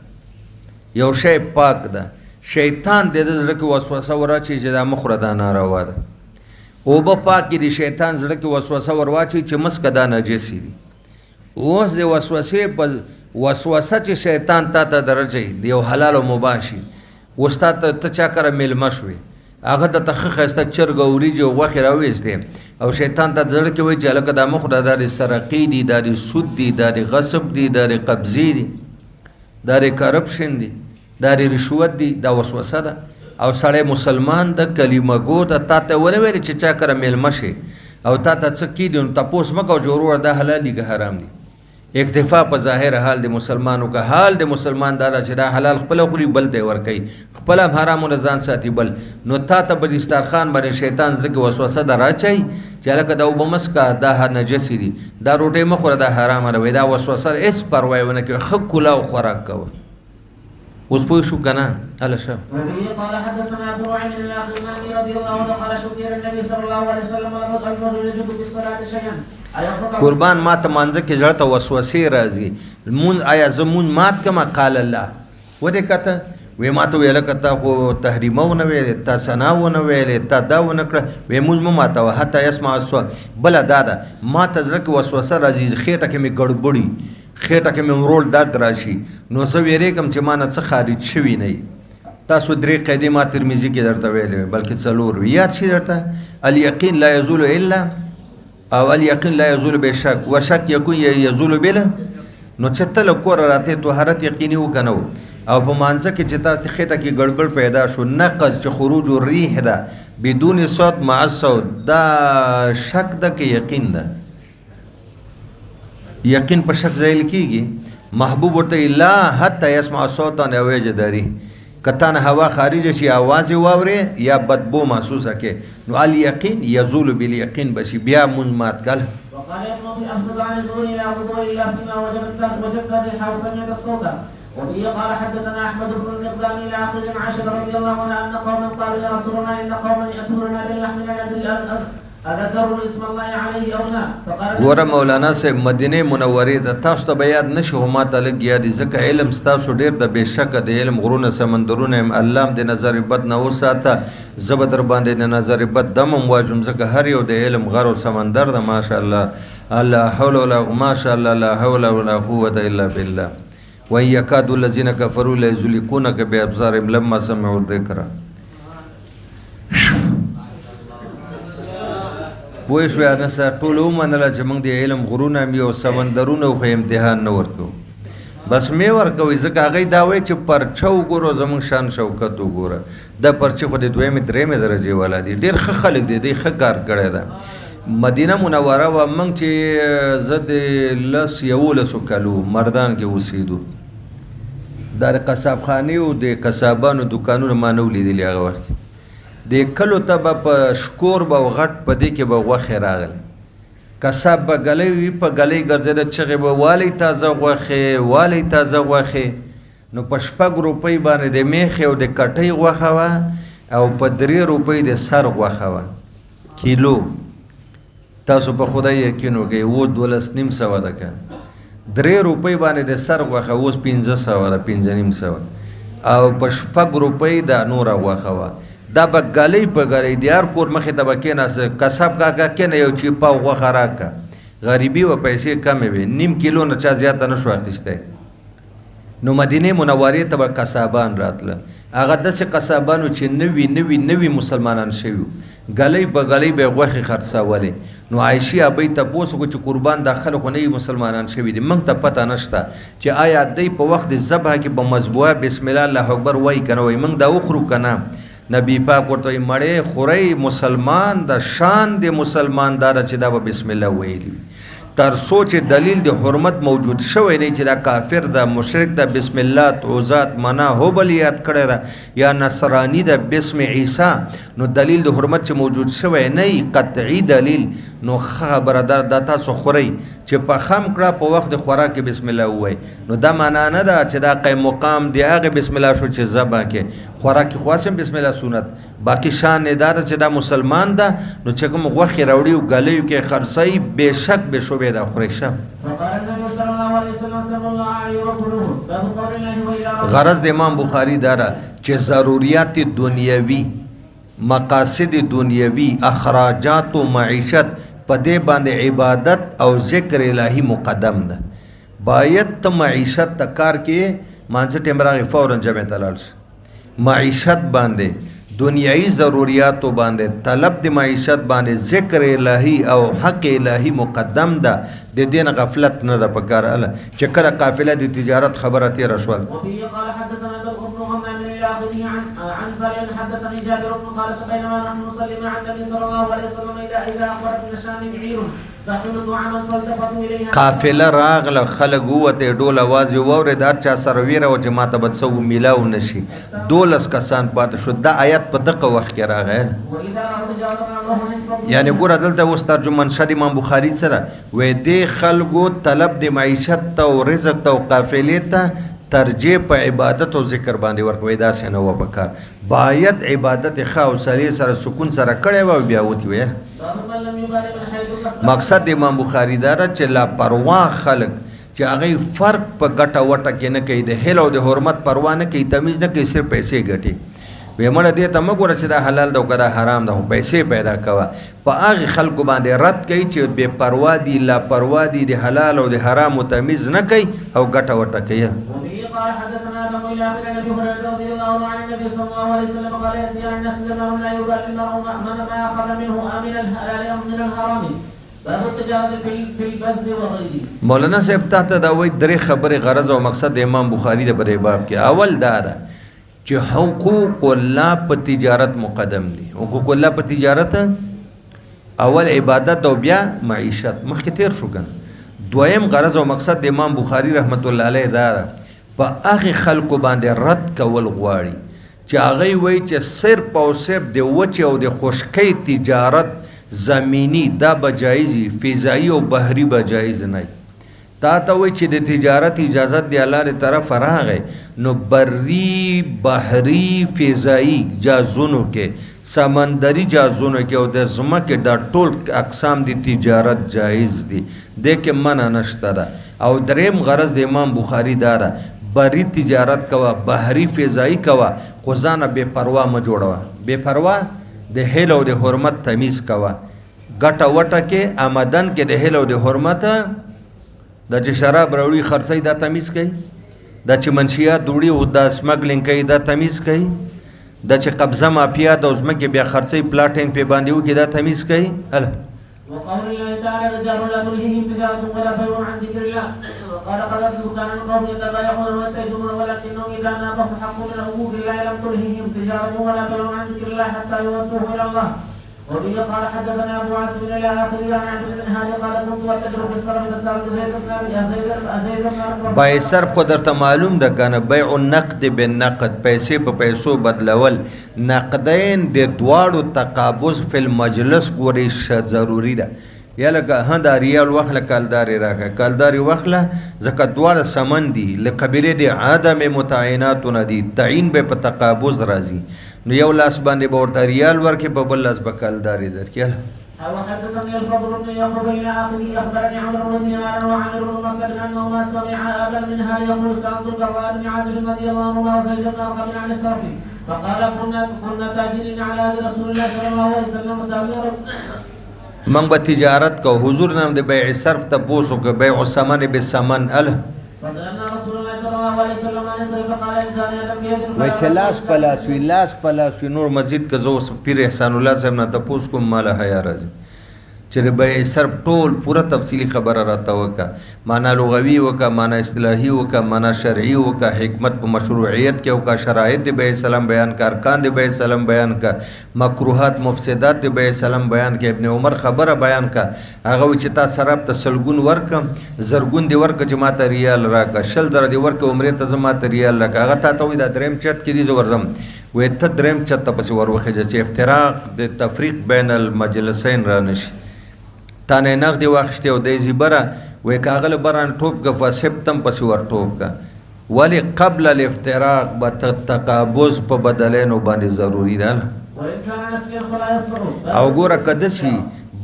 یو شی پاک ده شیطان د دې زړه کې وسوسه ورواچي چې دا مخوره دا ناروا ده. اوبه پاکې د شیطان زړه کې وسوسه ورواچي چې مسکه دا نجسې دي. اوس د وسوسې په وسوسه چې شیطان تا ته درجه د یو حلال او مباح شي اوس تا ته چا کره میلمه شوې هغه د ته ښه ښایسته چرګ او وریجې او غوښې راویستې او شیطان ته زړه کې وایي چې هلکه دا مخوره دا د سرقې دي دا د سود دي دا د غصب دي دا د قبضې دي دا د کرپشن دي دا د رشوت دي دا وسوسه ده. او سړی مسلمان د کلمه ګو ده تا ته ونه ویلې چې چا کره میلمه شي او تا ته څه کیدي نو تپوس مه کوه چې وروره دا حلال دي که حرام دي. اکتفا په ظاهر حال د مسلمانو که حال د مسلمان دا چې دا حلال خپله خوري بل ته یې ورکوي خپله هم حرامونه ځان ساتي بل نو تا ته به دسترخوان باندې شیطان زړه کې وسوسه در اچوي چې هلکه دا اوبه مه څښه دا نجسې دي دا روټۍ مه خوره دا حرامه ده وایي دا وسوسه هېڅ پروا یې ونه کوي ښه کلاو خوراک کوه. اوس پوه شو که نه هله شه. وبه قال حدثنا ابو نعيم الاخرماني رضي الله عنه قال شكر النبي صلى الله عليه وسلم الرجل يجد بالصلاه شيئا. قربان ما ته مانځه کې زړه ته وسوسې راځي مونځ آیا زه مونځ مات کړمه قال الله ودې کته وی ما ته ویله که تا خو تحریمه ونه ویلې تا ثنا ونه ویلې تا دا ونه کړه وی مونځ مه ماتوه حتی یسمع الصوت. بله دا ده ما ته زړه کې وسوسه راځي خېټه کې مې ګړبړي خېټه کې مې مرول درد راشي نو زه ویرېږم چې ما نه څه خارج شوي نه وي. تاسو 3 قاعدې ما ترمذي کې درته ویلې بلکې 4 وي یاد شي درته الیقین لا یزول الا او الیقین لا یزول بشک وشک یکون یزول بلا نو چې ته له کوره راتې طهارت یقیني وکنه او په مانځه کې چې تاسو خېټه کې ګړبړ پیدا شو نقض چې خروج الريح ده بدون صوت مع الصوت دا شک ده کې یقین ده. یقین په شک ځایل کېږي محبوب ورته لا حتی یسمع صوتا او یجد ريح کته نه هوا خارج شي आवाज واوري یا بدبو محسوسه کې نو الیقین یزول بالیقین بشي بیا مونږ مات کله. وقال ابن افضل عن الزهري لا وضوء الا فيما وجدت الريح وسمعت الصوت. وبه قال حدثنا احمد بن المقدام الى اخر عائشه رضي الله عنها ان قوما قالوا يا رسول الله ان قوما ياتوننا باللحم لا ندري اذكروا اسم الله عليه او لا. ګوره مولانا صاحب مدینه منورې ته تاسو ته به یاد نشي خو ما ته لږ یاد دي ځکه علم ستاسو ډېر د بېشکه د علم غرونه سمندرونه یم الله هم د نظر بد نه وساته زه به در باندې د نظر بد دم هم واجم ځکه هر یو د علم غر او سمندر ده ماشاءالله لا حول ولا ماشاءالله لا حول ولا قوة الا بالله. وان یکاد الذین کفروا لیزلقونک بابصارهم لما سمعوا الذکر. پوه شوې انسه ټول ومنله چې موږ د علم غرونه م یو سمندرونه خو امتحان نه ورکوو بس مې ورکوئ ځکه هغوی دا وایي چې پرچه وګورو زموږ شان شوکت وګوره دا پرچې خو د دویمې درېیمې درجې والا دي ډېر ښه خلک دي دوی ښه کار کړی ده مدینه منوره وه موږ چې زه د 11 کالو مردان کې اوسېدو دا د قصابخانې او د قصابانو دوکانونه ما نه ولیدلي هغه وخت کې د کلو ته به په شکور به غټ په دې کې به غوښې راغلې قصاب به ګلی وي په ګلی ګرځېده چغې به والی تازه غوښې والی تازه غوښې نو په 6 روپۍ باندې د میخې او د کټۍ غوښه وه او په 3 روپۍ د سر غوښه وه کیلو تاسو په خدای یقین وکړئ اوس 12.5 ده که 3 روپۍ باندې د سر غوښه اوس 1500 ده 1500 او په 6 روپۍ دا نوره غوښه وه دا به ګلی په ګلی د هر کور مخې ته به کېناسته قصاب کاکا کېنه یو چې پاو غوښه راکړه غریبي وه پیسې کمې وې 1.5 کیلو نه چا زیاته نه شو اخیستی نو مدینې منورې ته به قصابان راتله هغه داسې قصابانو چې نوي مسلمانان شوي ګلی په ګلی به یې غوښې خرڅولې نو عایشې ابۍ تپوس وکړو چې قربان دا خلک خو نوي مسلمانان شوي دي موږ ته پته نشته چې آیا دی په وخت د ذبحه کې به مذبوحه بسم الله الله اکبر وایي که نه وایي موږ دا وخورو که نه نبی پاک ورته وایي مړې خورئ مسلمان د شان د مسلمان دا ده چې دا به بسم الله ویلي تر څو چې دلیل د حرمت موجود شوی نه چې دا کافر ده مشرک ده بسم الله توزات منا هوبل یاد کړی ده یا نصرانی ده بسم عیسی نو دلیل د حرمت چې موجود شوی نه قطعي دلیل نو خبره دا تاسو خورئ چې په خم کړه په وخت د خوراک کې بسم الله ووایي نو دا معنا نه ده چې دا قیم مقام دی هغه بسم الله شو چې ذبح کې خوراک کې خو هم بسم الله سنت باقي شان نه ده چې دا مسلمان ده نو چې کوم غوښې راوړي او ګلیو کې خرڅوي بېشک بې شبهې ده خورئ شه غرض د امام بخاري دا ده چې ضروریات دنیوي مقاصد دنیوي اخراجات و معیشت په دې باندې عبادت او ذکر الهی مقدم ده باید ته معیشت ته کار کې مانځه ټیم راغی فوراً جمع ته لاړ شي معیشت باندې دنیایي ضروریاتو باندې طلب د معیشت باندې ذکر الهی او حق الهی مقدم ده د دین غفلت نه ده پکار اله چې کله قافله د تجارت خبره تیر شول عن سالم حدثني جابر بن قال بينما نحن نصلي مع النبي صلى الله عليه وسلم اذا اخبرت من الشام عير تحمل طعاما فالتفتوا اليها قافله راغله خلک وته ډول आवाज واورید هر چا سره ویره او جماعت به څو میلاو نشي 12 کسان پات شو دا آیت په دغه وخت کې راغی یعنی ګور دلته اوس ترجمان شد امام بخاری سره وې دې خلکو طلب د معیشت او رزق او قافلې ته ترجیح په عبادت او ذکر باندې ورکوي دا څنګه و پکار باید عبادت خاصه سره سکون سره کړي و بیا وتی وي مقصد امام بخاری دا چې لا پروا خلق چې هغه فرق په ګټه وټه کې نه کوي د هیل او د حرمت پروا نه کوي تمیز نه کوي صرف پیسې ګټي وې مړه دې ته مګوره چې دا حلال ده او کدا حرام ده پیسې پیدا کوه په هغه خلکو باندې رد کوي چې بے پروا دي لا پروا دي د حلال او د حرام تمیز نه کوي او ګټه وټه کوي قال حدثنا ابو الى اخر ابي هريره رضي الله عنه النبي صلى الله عليه وسلم قال ياتي الناس زمان لا يبالي المرء ما اخذ منه امن الحلال ام من الحرام باب التجاره في البز وغيره مولانا صاحب ته دا وایي درې خبره غرض او مقصد امام بخاری د بری باب کې اول دا ده چې حقوق الله په تجارت مقدم دي حقوق الله په تجارت اول عبادت او بیا معیشت مخکې تیر شو کنه دویم غرض او مقصد د امام بخاری رحمت الله علیه دا په هغه خلکو باندې رد کول غواړي چې هغه وایي چې صرف او صرف د وچه او د خشکی تجارت زمینی دا بجایزي فضایی او بحری بجایز نه تا ته وایي چې د تجارت اجازه دی الله له طرف راغی نو بری بحری فضایی جازونو کې سمندري جازونو کې او د ځمکې د ټول اقسام د تجارت جایز دي د کې منع نشته ده او دریم غرض د امام بخاری داره بری تجارت کوا بحری فضایی کوا خو ځانه بے پروا مه جوړوه بے پروا د هیل او د حرمت تمیز کوا ګټه وټه کې آمدن کې د هیل او د حرمت د چې شراب راوړي خرڅوي دا تمیز کوي دا چې منشیات وړي او دا سمګلینګ کوي دا تمیز کوي، دا چې قبضه مافیا د ځمکې بیا خرڅي پلاټینګ په باندې وکړي دا تمیز کوي. وقول الله تعالى رجال لا تلهيهم تجارة ولا بيع عن ذكر الله وقال قد كان القوم يتبايعون ويتجرون ولكنهم إذا نابهم حق من حقوق الله لم تلهيهم تجارة ولا بيع عن ذكر الله حتى يودوه إلى الله. وبه قال حدثنا أبو عاصم إلى آخره عن عبد بن هادي قال كنت أتجر في الصرف فسألت زيد بن أبي بای صرف خو درته معلوم ده کنه، بیع النقد بالنقد، پیسې په پیسو بدلول، نقدین د دواړو تقابض فی المجلس ګوري ضروری ده. یا لکه دا ریال وخله کالداري راکه، کالداري وخله ځکه دواړه سمن دي، لقبیله د عدم متعیناتونه دي، تعین به په تقابض راځي، نو یو لاس باندې به ورته ریال ورکې په بل لاس به کالداري درکړي. وحدثني الفضل بن يعقوب الى اخره اخبرني عمرو بن دينار وعامر بن مسعود انه ما سمع ابا منها يقول سالت البراء بن عازب رضي الله عنه وزيد بن ارقم عن الصرف فقال كنا تاجرين على عهد رسول الله صلى الله عليه وسلم سابقا من به تجارت کو، حضور نام د بیع صرف ته پوسو که بیع الثمن بالثمن فسألنا رسول الله صلى الله عليه وسلم عن الصرف فقال إن كان لم يدر وای چې لاس پلاس وي، لاس پلاس وي، نور مزید که زه اوس پیر احسان الله صاحب نه تپوس کوم ماله حیا راځي چې د بیع صرف ټول پوره تفصیلی خبره راته وکړه، معنا لغوي وکړه، معنا اصطلاحي وکړه، معنا شرعي وکړه، حکمت په مشروعیت کې وکړه، شرایط د بیع سلام بیان کړه، ارکان د بیع سلام بیان کړه، مکروهات مفسدات د بیع سلام بیان کړه، ابن عمر خبره بیان کړه، هغه چې تا سراب ته سلګون ورکم زرګون دی ورکه چې ماته ریال راکړه، شل زره دی ورکه عمرې ته زه ماته ریال راکړه، هغه تا ته وایي دا دریم چت کې دي زه ورځم، وایي ته دریم چت ته پسې ور وخېږه چې افتراق د تفریق بین المجلسین را نشي. تانه نقد واخشته او د زیبره وای کاغله بران ټوپ ک فسبتم پس ور ټوپ کا ولی قبل الافتراق بتقابض په بدلینو باندې ضروری ده. او ګوره کده شي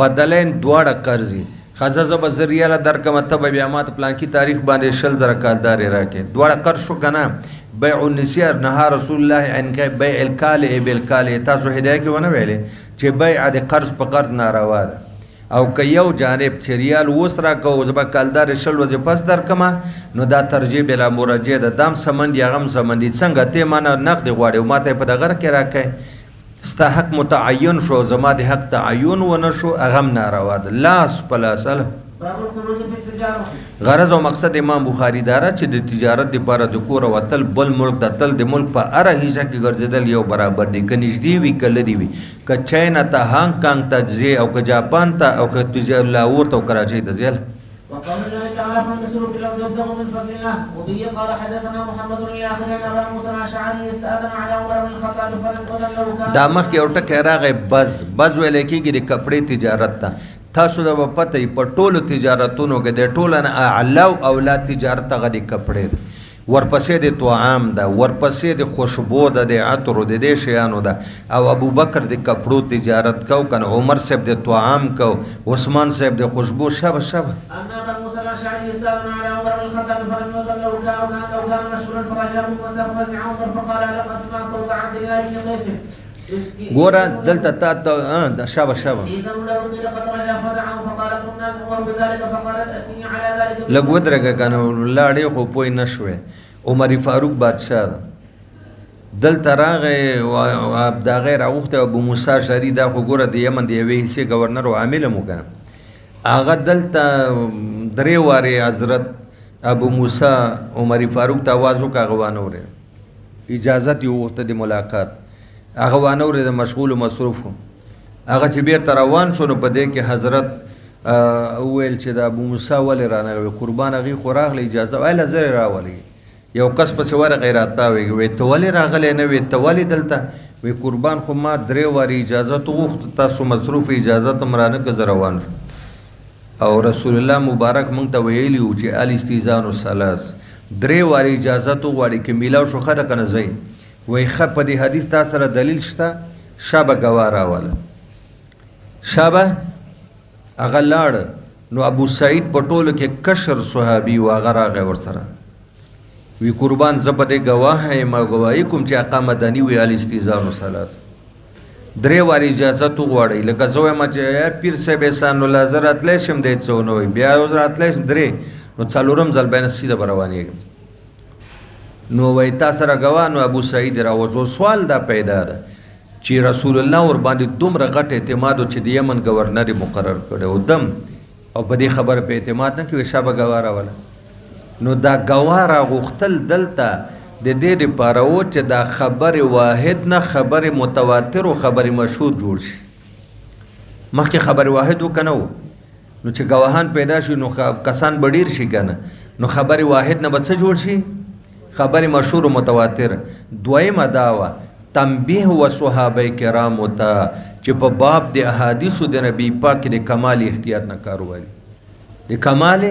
بدلین دواړه قرضی خزه زب زریاله در کوم ته بیا مات پلان کی تاریخ باندې شل زره کالدار راکې دواړه قرض شو کنه. بیع النسیار نهى رسول الله ان بیع الکال بالکال، تاسو هدايه کې ونه ویلې چې بیع د قرض په قرض ناروا ده، او که یو جانب چې ریال اوس راکو زه به کالدار شل ورځې پس درکمه نو دا ترجیح بلا مرجع ده، دام سمند یا غم سمندي څنګه ته مانه نقد غواړي او ماته په دغه کې راکې ستا حق متعین شو زما د حق تعین ونه شو اغم ناروا ده. لاس پلاس غرض او مقصد امام بخاری دارا چې د تجارت لپاره د کور وتل بل ملک ته تل د ملک په اره حصہ کې ګرځیدل یو برابر دي، که نږدې وي که لرې وي، که چاینا ته هانګ کانګ ته ځې او که جاپان ته او که لاهور ته او کراچۍ ته ځې. وقال الله تعالى فانتشروا في الارض وابتغوا من فضل الله. وبه قال حدثنا محمد بن الاخر ان ابا موسى الاشعري استاذن على عمر بن الخطاب فلم له كان دا مخ کې او ټکی راغی بز ویل کېږي د کپړې تجارت ته. تاسو دا په پته په ټولو تجارتونو کې د ټولو نه اعلی او اولاد تجارت هغه د کپړې، ورپسې د طعام ده، ورپسې د خوشبو ده، د عطر د دې شیانو ده، او ابو بکر د کپړو تجارت کو کنه، عمر صاحب د طعام کو، عثمان صاحب د خوشبو شب شب. ان ابا موسى الاشعري استاذن على عمر بن الخطاب فلم يزل له كان مشهورا فرجع مصرف عمر فقال لم اسمع صوت عبد الله بن قيس. ګوره دلته تا ته شابه لږ ودرېږه که نه لاړې خو پوه نه شوې. عمر فاروق بادشاه دلته راغی دا غیر راوخته ابو موسی شری دا خو ګوره د یمن د یوې حصې ګورنر او عامل هم و که نه، هغه دلته درې وارې حضرت ابو موسی عمر فاروق ته آواز وکړه، هغه وانه اورېده، اجازت یې وغوښته د ملاقات، هغه وانه اورېده، مشغول و مصروف و. هغه چې بیرته روان شو نو په دې کې حضرت وویل چې د ابو موسی ولې رانغلې قربان هغې خو راغله اجازه ویله زه راولې یو کس پسې ورغی راته وایي وایي ته ولې راغلی نه وې ته ولې دلته وایي قربان خو ما درې وارې اجازت وغوښته تاسو مصروف اجازت هم رانه که زه روان شم. او رسول الله مبارک موږ ته ویلي وو چې الاستئذان ثلاث، درې وارې اجازت وغواړي که میلاو شو ښه ده که نه ځئ. وایي ښه په دې حدیث تا سره دلیل شته؟ شابه ګواه راوله. شابه هغه لاړ نو ابو سعید په ټولو کې کشر صحابي و، هغه راغی ورسره وی قربان زه په دې ګواه یم او ګواهي کوم چې آقا مدني وی الاستئذان ثلاث، درې وارې اجازت وغواړئ. لکه زه وایم چې پیر صاحب احسان الله زه راتلی شم دی څه ونه وایي، بیا اوس راتلی شم درې، نو څلورم ځل بیا نه سیده به روانېږم. نو وای تا سره ګوا نو ابو سعید راوځو سوال دا پیدا ده چې رسول الله ور باندې دومره غټ اعتماد چې د یمن گورنر مقرر کړو دم او په دې خبره په اعتماد نه کوي شابه ګواره ولا نو دا ګواره غختل دلته د دې لپاره و چې دا خبر واحد نه خبر متواتر او خبر مشهور جوړ شي مخکې خبر واحد وکنه نو چې گواهان پیدا شي نو کسان بډیر شي کنه نو خبر واحد نه بڅ جوړ شي خبر مشهور او متواتر دویمه داوا تنبیه و صحابه کرام ته چې په باب د احادیثو د نبی پاک د کمال احتیاط نه کار وایي د کمال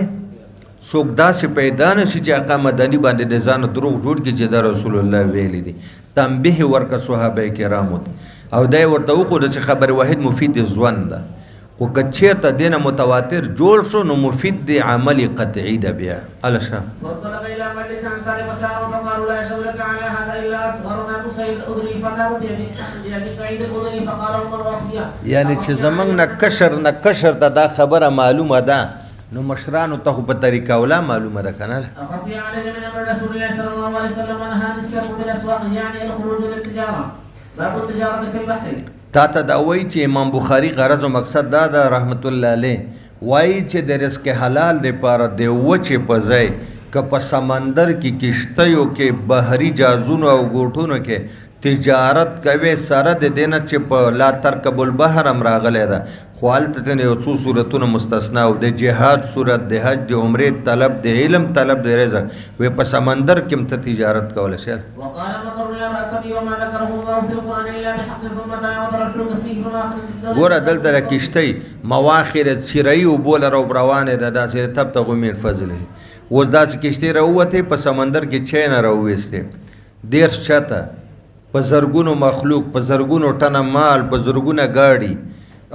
څوک داسې پیدا نه شي چې آقا مدني باندې د ځان دروغ جوړ کړي چې دا رسول الله ویلي دي تنبیه ورکه صحابه کرامو ته او دا ورته وښوده چې خبر واحد مفید ژوند ده خو که چېرته دینه متواتر جوړ شو نو مفید دی عمل قطعي ده بیا الشه وانطلق الى مجلس انصار وسار فقالوا لا يشهد لك على هذا الا اصغرنا ابو سعيد الخدري فقال بابي سعيد الخدري فقال عمر واخفيا یعنی چې زمنګ نه کشر ته دا خبره معلومه ده نو مشرانو ته په طریقه ولا معلومه ده کنه اخفي على من رسول الله صلى الله عليه وسلم انها السر بالاسواق يعني الخروج للتجاره باب التجاره في البحر تا ته دا وایي چې امام بخاری غرض او مقصد دا ده رحمت الله علیه وایي چې د رزق حلال لپاره د وچې په ځای که په سمندر کې کشتیو کې بحري جازونو او ګوټونو کې تجارت کوي سره د دینه چې په لا ترکب البحر هم راغلی ده خو هلته ته یو څو صورتونه مستثنا او د جهاد صورت د حج د عمرې طلب د علم طلب د رزق وی په سمندر کې هم ته تجارت کولی شي وقال مطر لا باس به وما ذكره الله في القران الا بحق ثم وضر الفلك فيه مواخر ګوره دلته د کشتۍ مواخر څیرۍ اوبو لره روانې ده داسې تبتغوا من فضله اوس داسې کشتۍ راووتې په سمندر کې چای نه راوویستې دېرش چته په زرګونو مخلوق په زرګونو ټنه مال په زرګونه گاډي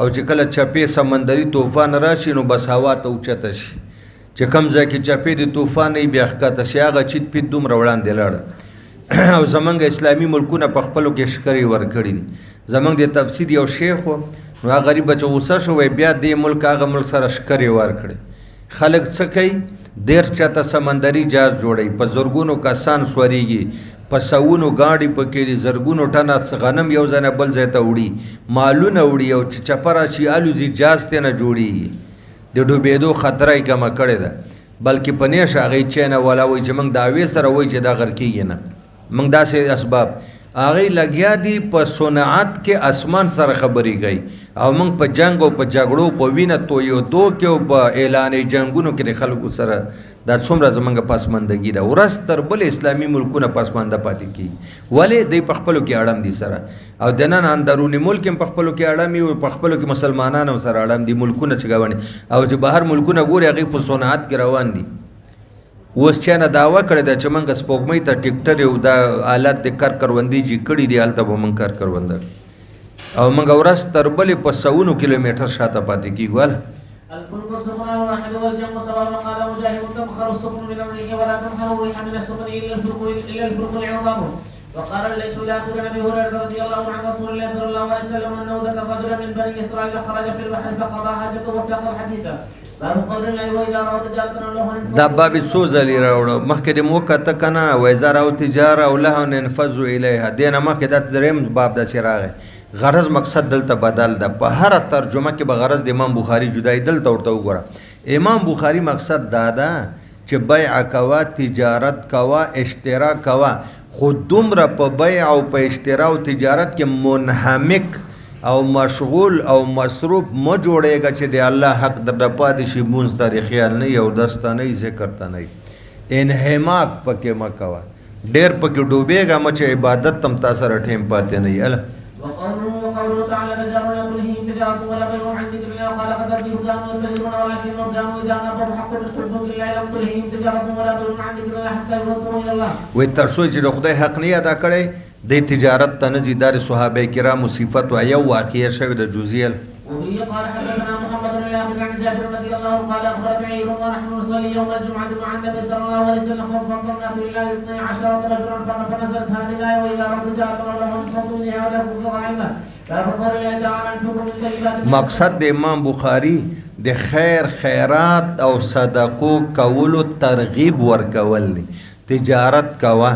او چې کله چپې سمندري طوفان راشي نو بس هوا ته اوچته شي چې کم ځای کې چپې د طوفان نه بیا ښکته شي هغه چیت پیت دومره وړاندې لاړه او زمونږ اسلامي ملکونه په خپلو کې شکرې ورکړي دي زمونږ د تفسیر یو شیخ و نو هغه غریب چې غوسه شو وی بیا دې ملک هغه ملک سره شکرې ورکړي خلک څه کوي ډېر چاته سمندري جهاز جوړوي په زرګونو کسان سورېږي په سوونو گاډي پکې دي زرګونو ټنه غنم یو ځای نه بل ځای ته وړي مالونه وړي او چې چپه راشي الوزي جهاز ته نه جوړېږي د ډوبېدو خطره یې کمه کړې ده بلکې په نیش هغې چی نه والا وایي چې موږ دعوې سره وایي چې دا غر کېږي نه موږ داسې اسباب هغې لګیا دي په صنعت کې اسمان سره خبرې کوي او موږ په جنګ او په جګړو په وینه تویېدو کې او په اعلانې جنګونو کې د خلکو سره دا څومره زمونږ پسماندګي ده ورځ تر بل اسلامي ملکونه پسمانده پاتې کېږي ولې دوی په خپلو کې اړم دي سره او د نن اندروني ملک هم په خپلو کې اړم وي او په خپلو کې مسلمانان هم سره اړم دي ملکونه چې ګاونډي او چې بهر ملکونه ګوري هغې په صنعت کې روان دي اوس چا نه دعوه کړې ده چې موږ سپوږمۍ ته ټیکټر یو دا آلات د کار کروندې چې کړي دي هلته به موږ کار کرونده او موږ ورځ تر بلې په سوونو کیلومیټر شاته پاتې کېږو الفلك السفن الواحد والجنب سواء وقال مجاهد تبخر السفن من امريكا ولا تبخر الريح من السفن الا الفلك العظام وقال الليث لاخر ابي هريره رضي الله عن رسول الله صلى الله عليه وسلم انه ذكر رجلا من بني اسرائيل خرج في البحر فقضى حاجته وساق الحديث باب قول الله واذا راوا تجاره له دا باب څو ځلې راوړو مخکې د مو کته کنه واذا راوا تجاره او له انفذوا الیها دینه مخکې دا دریم باب د چراغ غرض مقصد دلته بدل ده په هر ترجمه کې به غرض د امام بخاری جدای دلته ورته وګوره امام بخاری مقصد دا ده چې بیع کوا تجارت کوا اشترا کوا خود دومره په بیع او په اشترا او تجارت کې منهمک او مشغول او مصروف مو جوړېږي چې د الله حق در پاتې شي مونږ تاریخ خیال نه یو دسته نه ذکر ته نه انهماک پکې مکوا ډېر پکې ډوبېږه مچ عبادت تم تاسو رټیم پاتې نه یاله وقوله تعالى رجال يقولهم تجارة ولا بيع عن ذكر الله قال قد أرجو كانوا يتجرون ولكنهم كانوا إذا نظروا حق الحكم لله لم تلههم تجارة ولا بيع عن ذكر الله حتى يوصلوا إلى الله. وتر څو چې د خدای حق نه ادا کړي د تجارت ته نه زیدار صحابه کرام صفات او یو واقعي شوی د جزئیل. وهي قال حدثنا محمد بن الاخر عن جابر رضي الله عنه قال اخبرنا عير ونحن نصلي يوم الجمعه مع النبي صلى الله عليه وسلم فانظرنا في الله 12 رجلا فنزلت هذه الايه واذا رد جاءكم لهم فضل اليها ولكم غائبا فقال الله تعالى انفقوا من طيبات مقصد د امام بخاری د خیر خیرات او صدقو کولو ترغیب ورکول دي تجارت کوه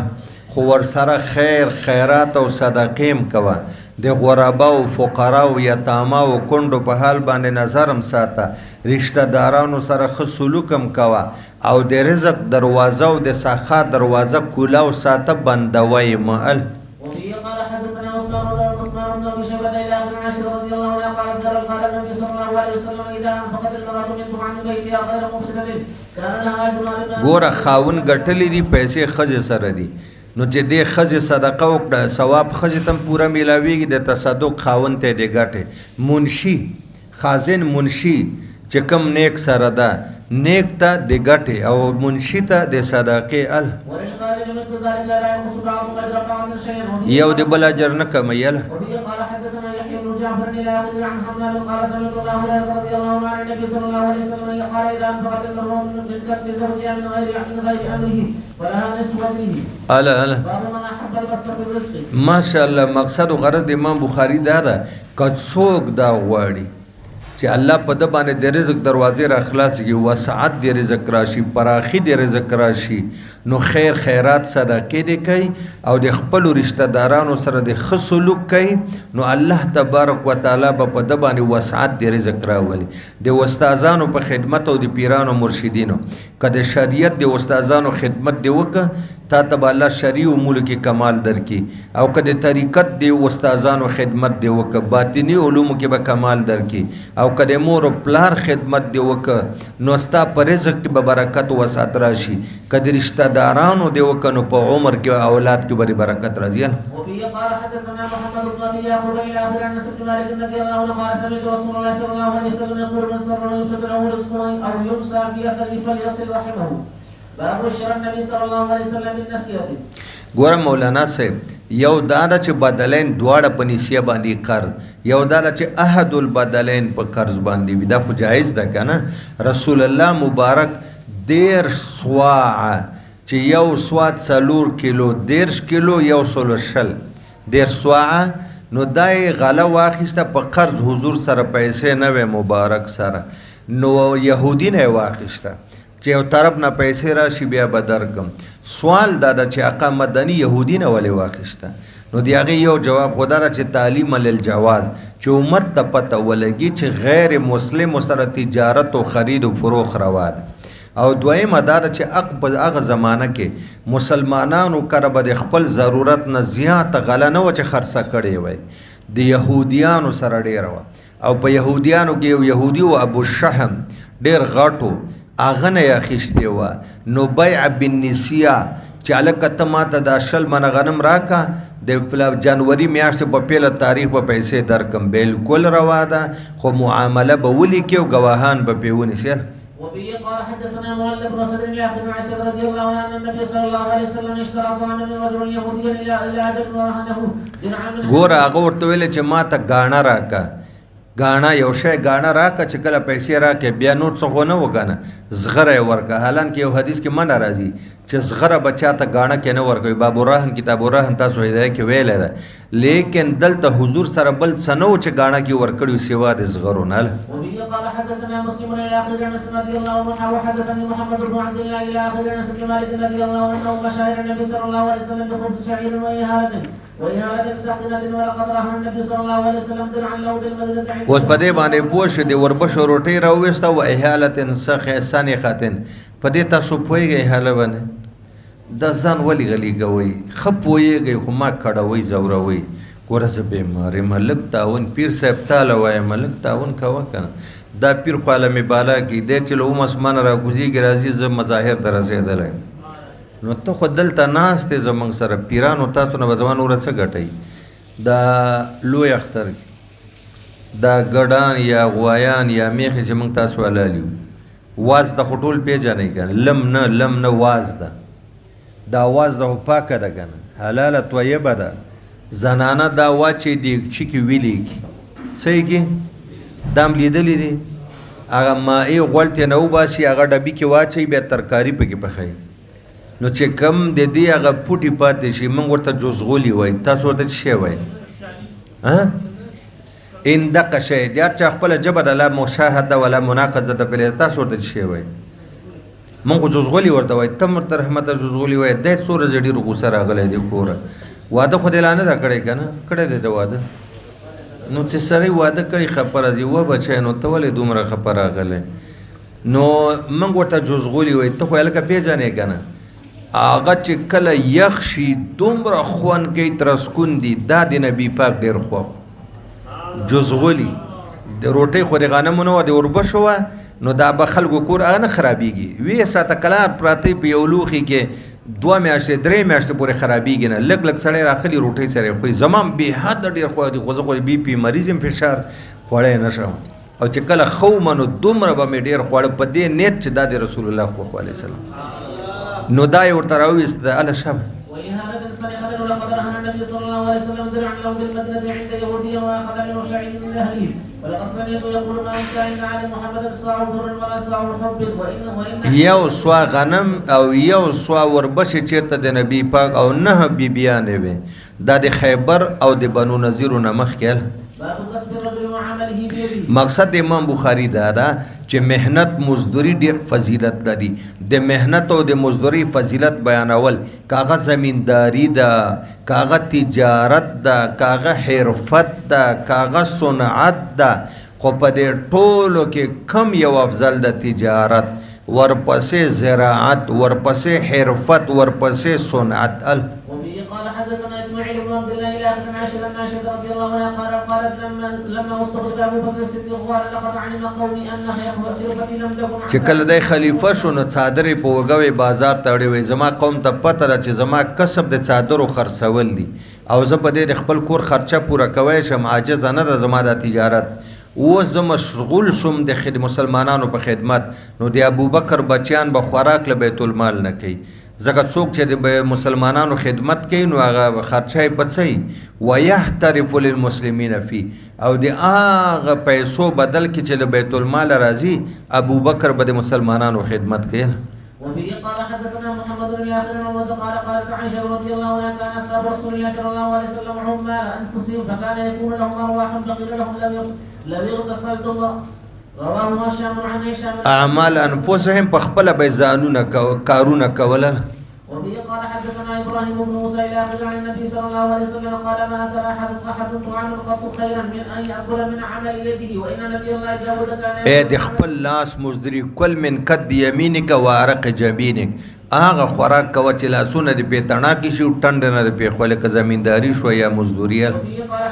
خو ورسره خیر خیرات او صدقې هم کوه د غربا او فقرا او یتاما او کونډو په حال باندې نظر هم ساته رشتہ دارانو سره ښه سلوک هم کوه او د رزق دروازه او د سخا دروازه کولاو ساته بندوي مال. وفي قال حدثنا عثمان بن ابي شيبه الى ابن عاشر رضي الله عنه قال النبي صلى الله عليه وسلم اذا انفقت المراه منكم عن بيتها غير مفسده كان لها اجر. ګوره خاون ګټلې دي پیسې ښځې سره دي نو چې دې ښځې صدقه وکړه ثواب ښځې ته هم پوره میلاویږي د تصدق خاون ته دې ګټې. منشي خازن منشي چې کوم نیک سره ده نیک ته د ګټې او منشي ته د صدقې یو د بل اجر نه کمیله. قال حدثنا يحيى بن جعفر الى اخره عن حماد قال سمعت الله رضي الله عنه عن النبي صلى الله عليه وسلم قال اذا انفقت المراه من كسب زوجها من غير امره فلها نصف اجره. الا باب من احب البسط في الرزق. ماشاء الله مقصد او غرض امام بخاری دا ده که څوک دا غواړي چې الله په د باندې د رزق دروازې را خلاصېږي وسعت د رزق راشي پراخي د رزق راشي نو خیر خیرات صدقې دې کوي او د خپلو رشتہ دارانو سره د ښه سلوک کوي نو الله تبارک وتعالی به په د باندې وسعت د رزق راولي. د استادانو په خدمت او د پیرانو مرشدینو که د شریعت د استادانو خدمت دی وکړه تا ته به الله شرعي امورو کې کمال درکړي او که د طریقت د استادانو خدمت دی وکړه باطني علومو کې به کمال درکړي او که د مور او پلار خدمت دی وکړه نو ستا په رزق کې به برکت و وسعت راشي که د رشتہ دارانو دی وکړه نو په عمر کې اولاد کې به برکت راځي. وفي قال حدثنا محمد بن ابي يعقوب الى اخر عن انس بن مالك رضي الله عنه قال سمعت رسول الله صلى الله عليه وسلم يقول من صبر ينفق له رزقه او يمسى في اثره فليصل رحمه. باب الشر النبي صلى الله عليه وسلم بالنسيئه. ګوره مولانا صاحب یو دا ده چې بدلین دواړه په نسیه باندې قرض یو دا ده چې احد البدلین په قرض باندې وي دا خو جایز ده که نه. رسول الله مبارک 10 سواع چې یو سوا 4 کیلو 10 کیلو یو سلو شل 10 سواع نو دای غله واخیسته په قرض حضور سره پیسې نه وې مبارک سره نو یهودی نه واخیسته چې یو طرف نه پیسې راشي بیا به درکم. سوال دا ده چې آقا مدني یهودی نه ولې واخیسته نو د هغې یو جواب خو دا ده چې تعلیم للجواز چې امت ته پته ولګي چې غیر مسلم سره تجارت و خرید و فروخ روا ده او دویمه دا ده چې په هغه زمانه کې مسلمانانو کره به د خپل ضرورت نه زیاته غله نه وه چې خرڅه کړې وی د یهودیانو سره ډېره وه او په یهودیانو کې یو یهودي و ابو شهم ډېر غټو هغه نه یې اخیستې وه نو بیع بالنسیه چې هلکه ته ماته دا 10 منه غنم راکه د جنوري میاشتې په پیله تاریخ به پیسې درکم بالکل روا ده خو معامله به ولیکې او ګواهان به پرې ونیسي. وبه قال حدثنا مؤلف بن صدر الاخر عن عائشه رضي الله عنها ان النبي صلى الله عليه وسلم اشترى طعاما من رجل يهودي الى اجل ورهنه درعا. ګوره هغه ورته ویل چې ماته غاڼه راکه غاڼه یو شی غاڼه راکه چې کله پیسې راکې بیا نور څه خو نه وکنه زغره ورکه. حالانکه یو حدیث کې منډه راځي چې زغره بچا ته غاڼه کې نه ورکوي. باب الرهن کتاب الرهن تاسو هدايه کې ویل ده لیکن دلته حضور سره بل څه نه و چې غاڼه کې ورکړي سوا د زغرو نه. وبه قال حدثنا مسلم الى اخر انس رضي الله عنه وحدثني محمد بن عبد الله الى اخر انس بن مالك رضي الله عنه وبشائر النبي صلى الله عليه وسلم بخبز شعير وإهالة ساخنة ولقد رهن النبي صلى الله عليه وسلم درعا له بالمدينة. اوس په دې باندې پوه شو د وربشو روټۍ راوویسته و اهالة سانخة په دې تاسو پوهېږئ اهاله باندې دا ځان ولې غلیږوئ ښه پوهېږئ خو ما کړوئ ځوروئ. ګوره زه بیمار یم لږ تعاون پیر صاحب تاله وایم لږ تعاون کوه که نه دا پیر خو عالم بالا کې دی چې له اوم اسمانه راکوزېږي راځي زه مظاهر ته رسېدلی نو ته خو دلته ناست یې زموږ سره پیرانو تاسو نه به زما نوره څه ګټئ. دا لوی اختر دا ګډان یا غوایان یا میخې چې موږ تاسو حلال یو واز ته خو ټول پیژنئ که نه لم نه واز ده دا واز ده خو پاکه ده که نه حلاله طیبه ده. زنانه دا واچې دیګچي کې ویلیږي څه یې کې دا هم لیدلي دي هغه مائې غوړ ترې نه وباسي هغه ډبي کې واچوي بیا ترکاري پکې پخوي نو چې کم د دې هغه پوټي پاتې شي موږ ورته جوزغولي وایي تاسو ورته څه شی وایي ان دقه شی د هر چا خپله ژبه ده لا مشاهده ولا مناقضه ده پرې تاسو ورته څه شی وایي مونږ خو جوزغلي ورته وایي ته ورته رحمته جوزغلي وایي دی څومره زه ډېر غوسه راغلی دی کوره واده خو دې لا نه را کړی که نه کړی دی د واده نو چې سړی واده کړي خفه راځي و بچی نو ته ولې دومره خفه راغلی نو موږ ورته جوزغولي وایي ته خو هلکه پېژنې که نه هغه چې کله یخ شي دومره خوند کوي ترسکون دي دا د نبي پاک ډېر خوښ جوزغولي د روټۍ خو د غنمو نه وه د اوربشو وه نو دا به خلکو کور هغه نه خرابېږي ویې ساته کلار پراته په یو لوښي کې 2 میاشتې 3 میاشتې پورې خرابېږي نه لږ لږ سړی راخلي روټۍ سره یې خوري زما بېحده ډېر خوښ دي خو زه خو بي پي مریض یم فشار خوړی نه شم او چې کله ښه ومه نو دومره به مې ډېر خوړه په دې نیت چې دا د رسول الله صلی الله علیه وسلم نو دا یې ورته راوویست د اله شب یو سوا غنم او یو سوا وربشې چېرته د نبي پاک او 9 بیبیانې وې دا د خیبر او د بنو نذیرو نه مخکې مقصد د امام بخاری دا ده چې مهنت مزدوری ډېر فضیلت لري د مهنت او د مزدوری فضیلت بیانول کاغه زمینداری ده کاغه تجارت ده کاغه حرفت ده کاغه صنعت ده خو په دې ټولو کې کم یو افضل د تجارت ورپسې زراعت ورپسې حرفت ورپسې صنعت قال حدثنا اسماعيل بن عبد الله الى ابن عائشه ان عائشه رضي الله عنها قالت لما استخرج ابو بكر الصديق قال لقد علم قومي ان خير ثروتي لم تكن چې کله د خلیفہ شو نو څادرې په وګوي بازار ته وړي وي زما قوم ته پته را چې زما کسب د څادرو خرڅول دي او زه په دې خپل کور خرچه پوره کوي شم عاجز نه ده زما د تجارت و زه مشغول شم د مسلمانانو په خدمت نو د ابوبکر بچیان به خوراک له بیت المال نه کوي ځکه څوک چې د مسلمانانو خدمت کوي نو هغه خرچه یې بڅوي ویحترف للمسلمین فی او د هغه پیسو بدل کې چې له بیت المال راځي ابوبکر به د مسلمانانو خدمت کوي وبه قال حدثنا محمد بن ياسر قال قالت عائشه رضي الله عنها كان اصحاب رسول الله صلى الله عليه وسلم عمال انفسهم فكان يكون لهم ارواح فقيل لهم لو اغتسلتم رواه هشام عن هشام اعمال انفسهم په خپل به ځانونه کارونه کول وبه قال حدثنا ابراهيم بن موسى الى عن النبي صلى الله عليه وسلم قال ما اكل احد طعاما قط خيرا من ان ياكل من عمل يده وان نبي الله داود كان د خپل لاس مزدری کل من قد يمينك وارق جبينك هغه خوراک کوه چې لاسونه د پیتڼا کې شي ټنډ نه د پیخوله که زمینداری شو یا مزدوري قال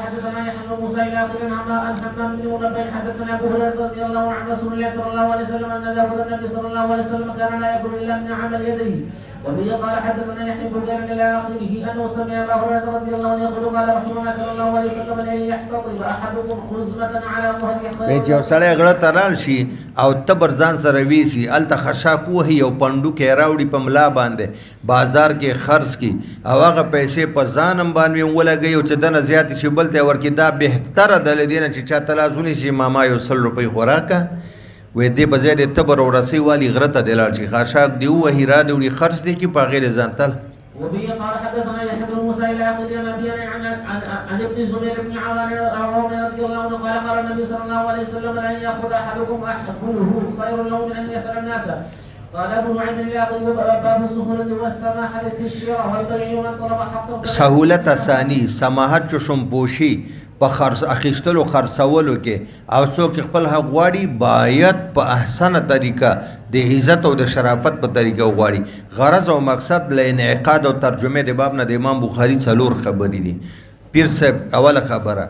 حدثنا يحيى بن موسى الى اخر عن حمام بن منبه حدثنا ابو هريره رضي الله عنه رسول الله صلى الله عليه وسلم ان داود النبي صلى الله عليه وسلم كان لا ياكل الا من عمل يديه وبه قال حدثنا يحيى بن جابر الى اخره انه سمع ابا هريره رضي الله عنه يقول قال رسول الله صلى الله عليه وسلم لن يحتطب احدكم خزمه على ظهره چې سړی غړه ترال شي او تبر ځان سره ویسي الته خشاک وهي او پندو کې راوړي په ملا باندې بازار کې خرڅ کی او هغه پیسې په ځانم باندې ولګي او چې دنه زیات شي بلته ورکی دا بهتره د لدینه چې چا تلازونی شي ماما یو 100 روپۍ خوراکه وې دې بځای د تبر او رسی والی غرته دلال شي خشاک دی وهي را دی خرڅ دی کی په غیر ځانتل وبه قال حدثنا يحيى بن موسى الى اخر النبي عن ابن زبير بن عوام رضي الله عنه قال قال النبي صلى الله عليه وسلم ان ياخذ احدكم احدكم خير له من ان يسال الناس قال ابو معين الاخر باب السهوله والسماحه في الشراء والبيع ومن طلب حقه سهولت ثاني سماحت چشم پوشي په خرڅ اخیستلو خرڅولو کې او څوک خپل حق غواړي باید په احسنه طریقه د عزت او د شرافت په طریقه غواړي غرض او مقصد له انعقاد او ترجمه د باب نه د امام بخاری څلور خبرې دي پیر صاحب اوله خبره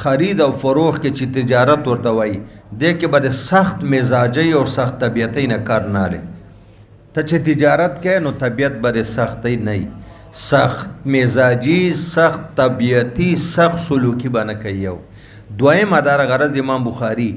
خرید او فروخ کې چې تجارت ورته وایي د کې به سخت مزاجي او سخت طبيعتي نه کار نه لري ته چې تجارت کې نو طبيعت به سختي نه سخت مزاجی سخت طبیعتی سخت سلوکی باندې کوي دویم ادار غرض امام بخاری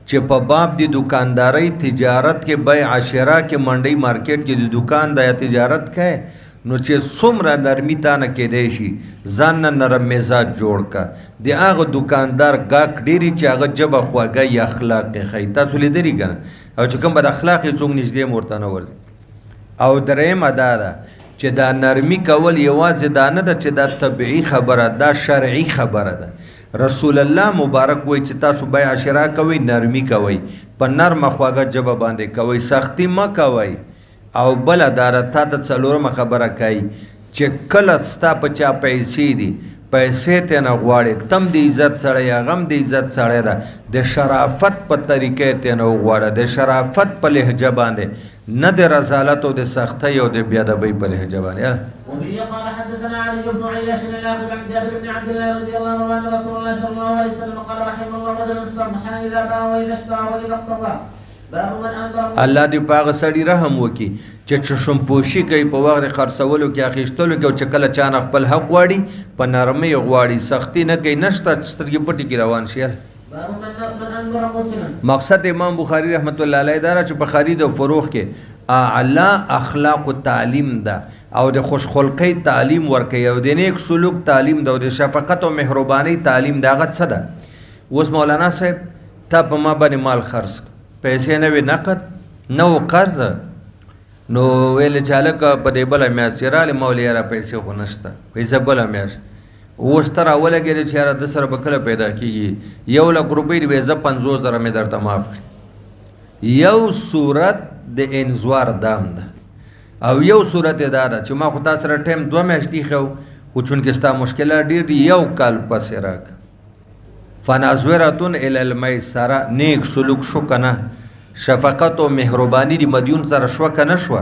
چې په باب د دکانداري تجارت کې بیع عشره کې منډي مارکیټ کې د دکان د تجارت کې نو چې څومره نرمي تا نه کېدای شي ځان نرم مزاج جوړ کا د هغه دکاندار گاک ډیری چې هغه جبه خواږه یا اخلاق خې تاسو لیدلی کنه او چې کوم بد اخلاق څوک نږدې مورته نه ورځي او دریم اداره چې دا نرمی کول یوازې دا نه ده چې دا طبیعي خبره دا شرعي خبره ده رسول الله مبارک وای چې تاسو بیع عشره کوئ نرمی کوئ په نرمه خواږه ژبه باندې کوئ سختی مه کوئ او بل دار تا ته څلورمه خبره کوي چې کله ستا په چا پیسې دي پیسې ته نه غواړي تم د عزت سړی هغه هم د عزت سړی ده د شرافت په طریقې ته نه وغواړه د شرافت په لهجه باندې نه د رذالت او د سختۍ او د بېادبۍ په لهجه باندې. وبه قال حدثنا علي بن عياش الاخر عن جابر بن عبد الله رضي الله عنه ان رسول الله صلى الله عليه وسلم قال رحم الله رجلا سمحا اذا باع واذا اشترى واذا اقتضى. الله دې په هغه سړي رحم وکړي چې چشم پوشي کوي په وخت خرڅولو کې اخیستلو کې او چې کله چا نه خپل حق غواړي په نرمۍ غواړي سختي نه کوي نشته سترګې پټې کې روان شي. مقصد امام بخاری رحمت الله علیه دا چې په خرید او فروخت کې اعلی اخلاق و تعلیم ده او د خوشخلقۍ تعلیم ورکوي او د نیک سلوک تعلیم ده او د شفقت او مهربانۍ تعلیم ده. هغه څه ده؟ اوس مولانا صاحب تا په ما باندې مال خرڅ پیسې نه وي نقد نه و قرض نو ویل چې هلکه په دې بله میاشت چې رالې ما ویل یاره پیسې خو نشته پیسې بله میاشت اوس ته راولګېدې چې یاره ده سره به کله پیدا کېږي 1,00,000 روپۍ دي وایي زه 50,000 مې درته معاف کړي. یو صورت د انزوار دام ده او یو صورت یې دا ده چې ما خو تا سره ټایم 2 میاشتې ایښی خو چونکې ستا مشکلات ډېر دي 1 کال پسې راکړه. فناظرتون الی المیسره نیک سلوک شو کنه شفقت و مهربانی دی مدیون سره شو کنه شو.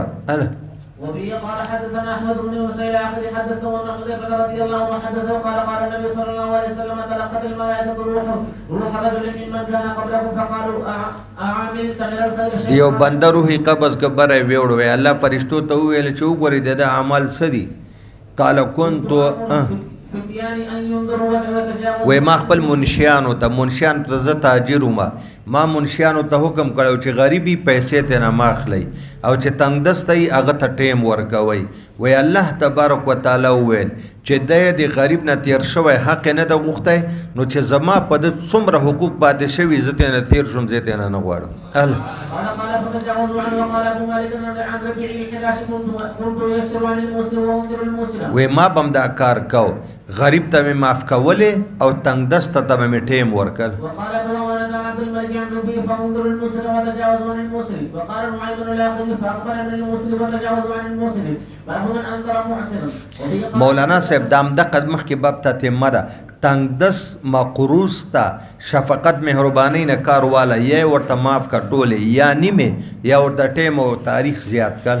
وبه قال حدثنا احمد بن يوسف الاخر حدثه حذيفه رضي الله عنه حدثه قال قال النبي صلى الله عليه وسلم تلقت الملائكه روح رجل ممن كان قبلكم فقالوا اعملت من الخير شيئا. یو بنده روحي قبض کبره ویوړ وی الله فرشتو ته ویل چې وګورئ د عمل سدي قال كنت وی ما خپل منشیانو ته زه تاجر ما منشیانو ته حکم کړو چې غریبي پیسې ته نه ماخلی او چې تنگ دستی هغه ته ټیم ورکوي. وی الله تبارک وتعالی وویل چې د غریب نه تیر شوی حق نه ده غوښتی نو چې زما په د څومره حقوق پاتې شوي زه ترې نه تیر شوم زه ترې نه غواړم. وی ما به هم دا کار کو غریب ته مې معاف کولې او تنگ دسته ته مې ټیم ورکړ. مولانا صاحب دام د قدمخ کې باب ته تمه ده تنگ دس مقروض ته شفقت مهرباني نه کار والا یا ورته معاف کا ټوله یا نیمه یا ورته ټیم او تاریخ زیات کړ.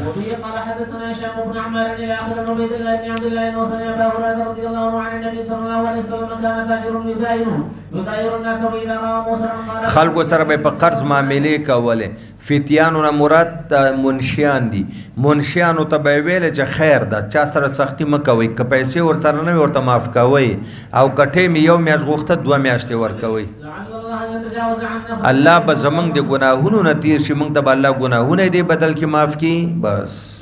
خلکو سره به په قرض معاملې کولې فتیانو نه مراد منشیان دي منشیانو ته به ویل چې خیر ده چا سره سختی مه کوئ که پیسې ورسره نه وي ورته معاف کوئ او کټې مې 1 میاشت غوښته 2 میاشتې ورکوئ. الله به زمونږ د ګناهونو نه تیر شي موږ ته به الله ګناهونه دې بدل کې معاف کړي. بس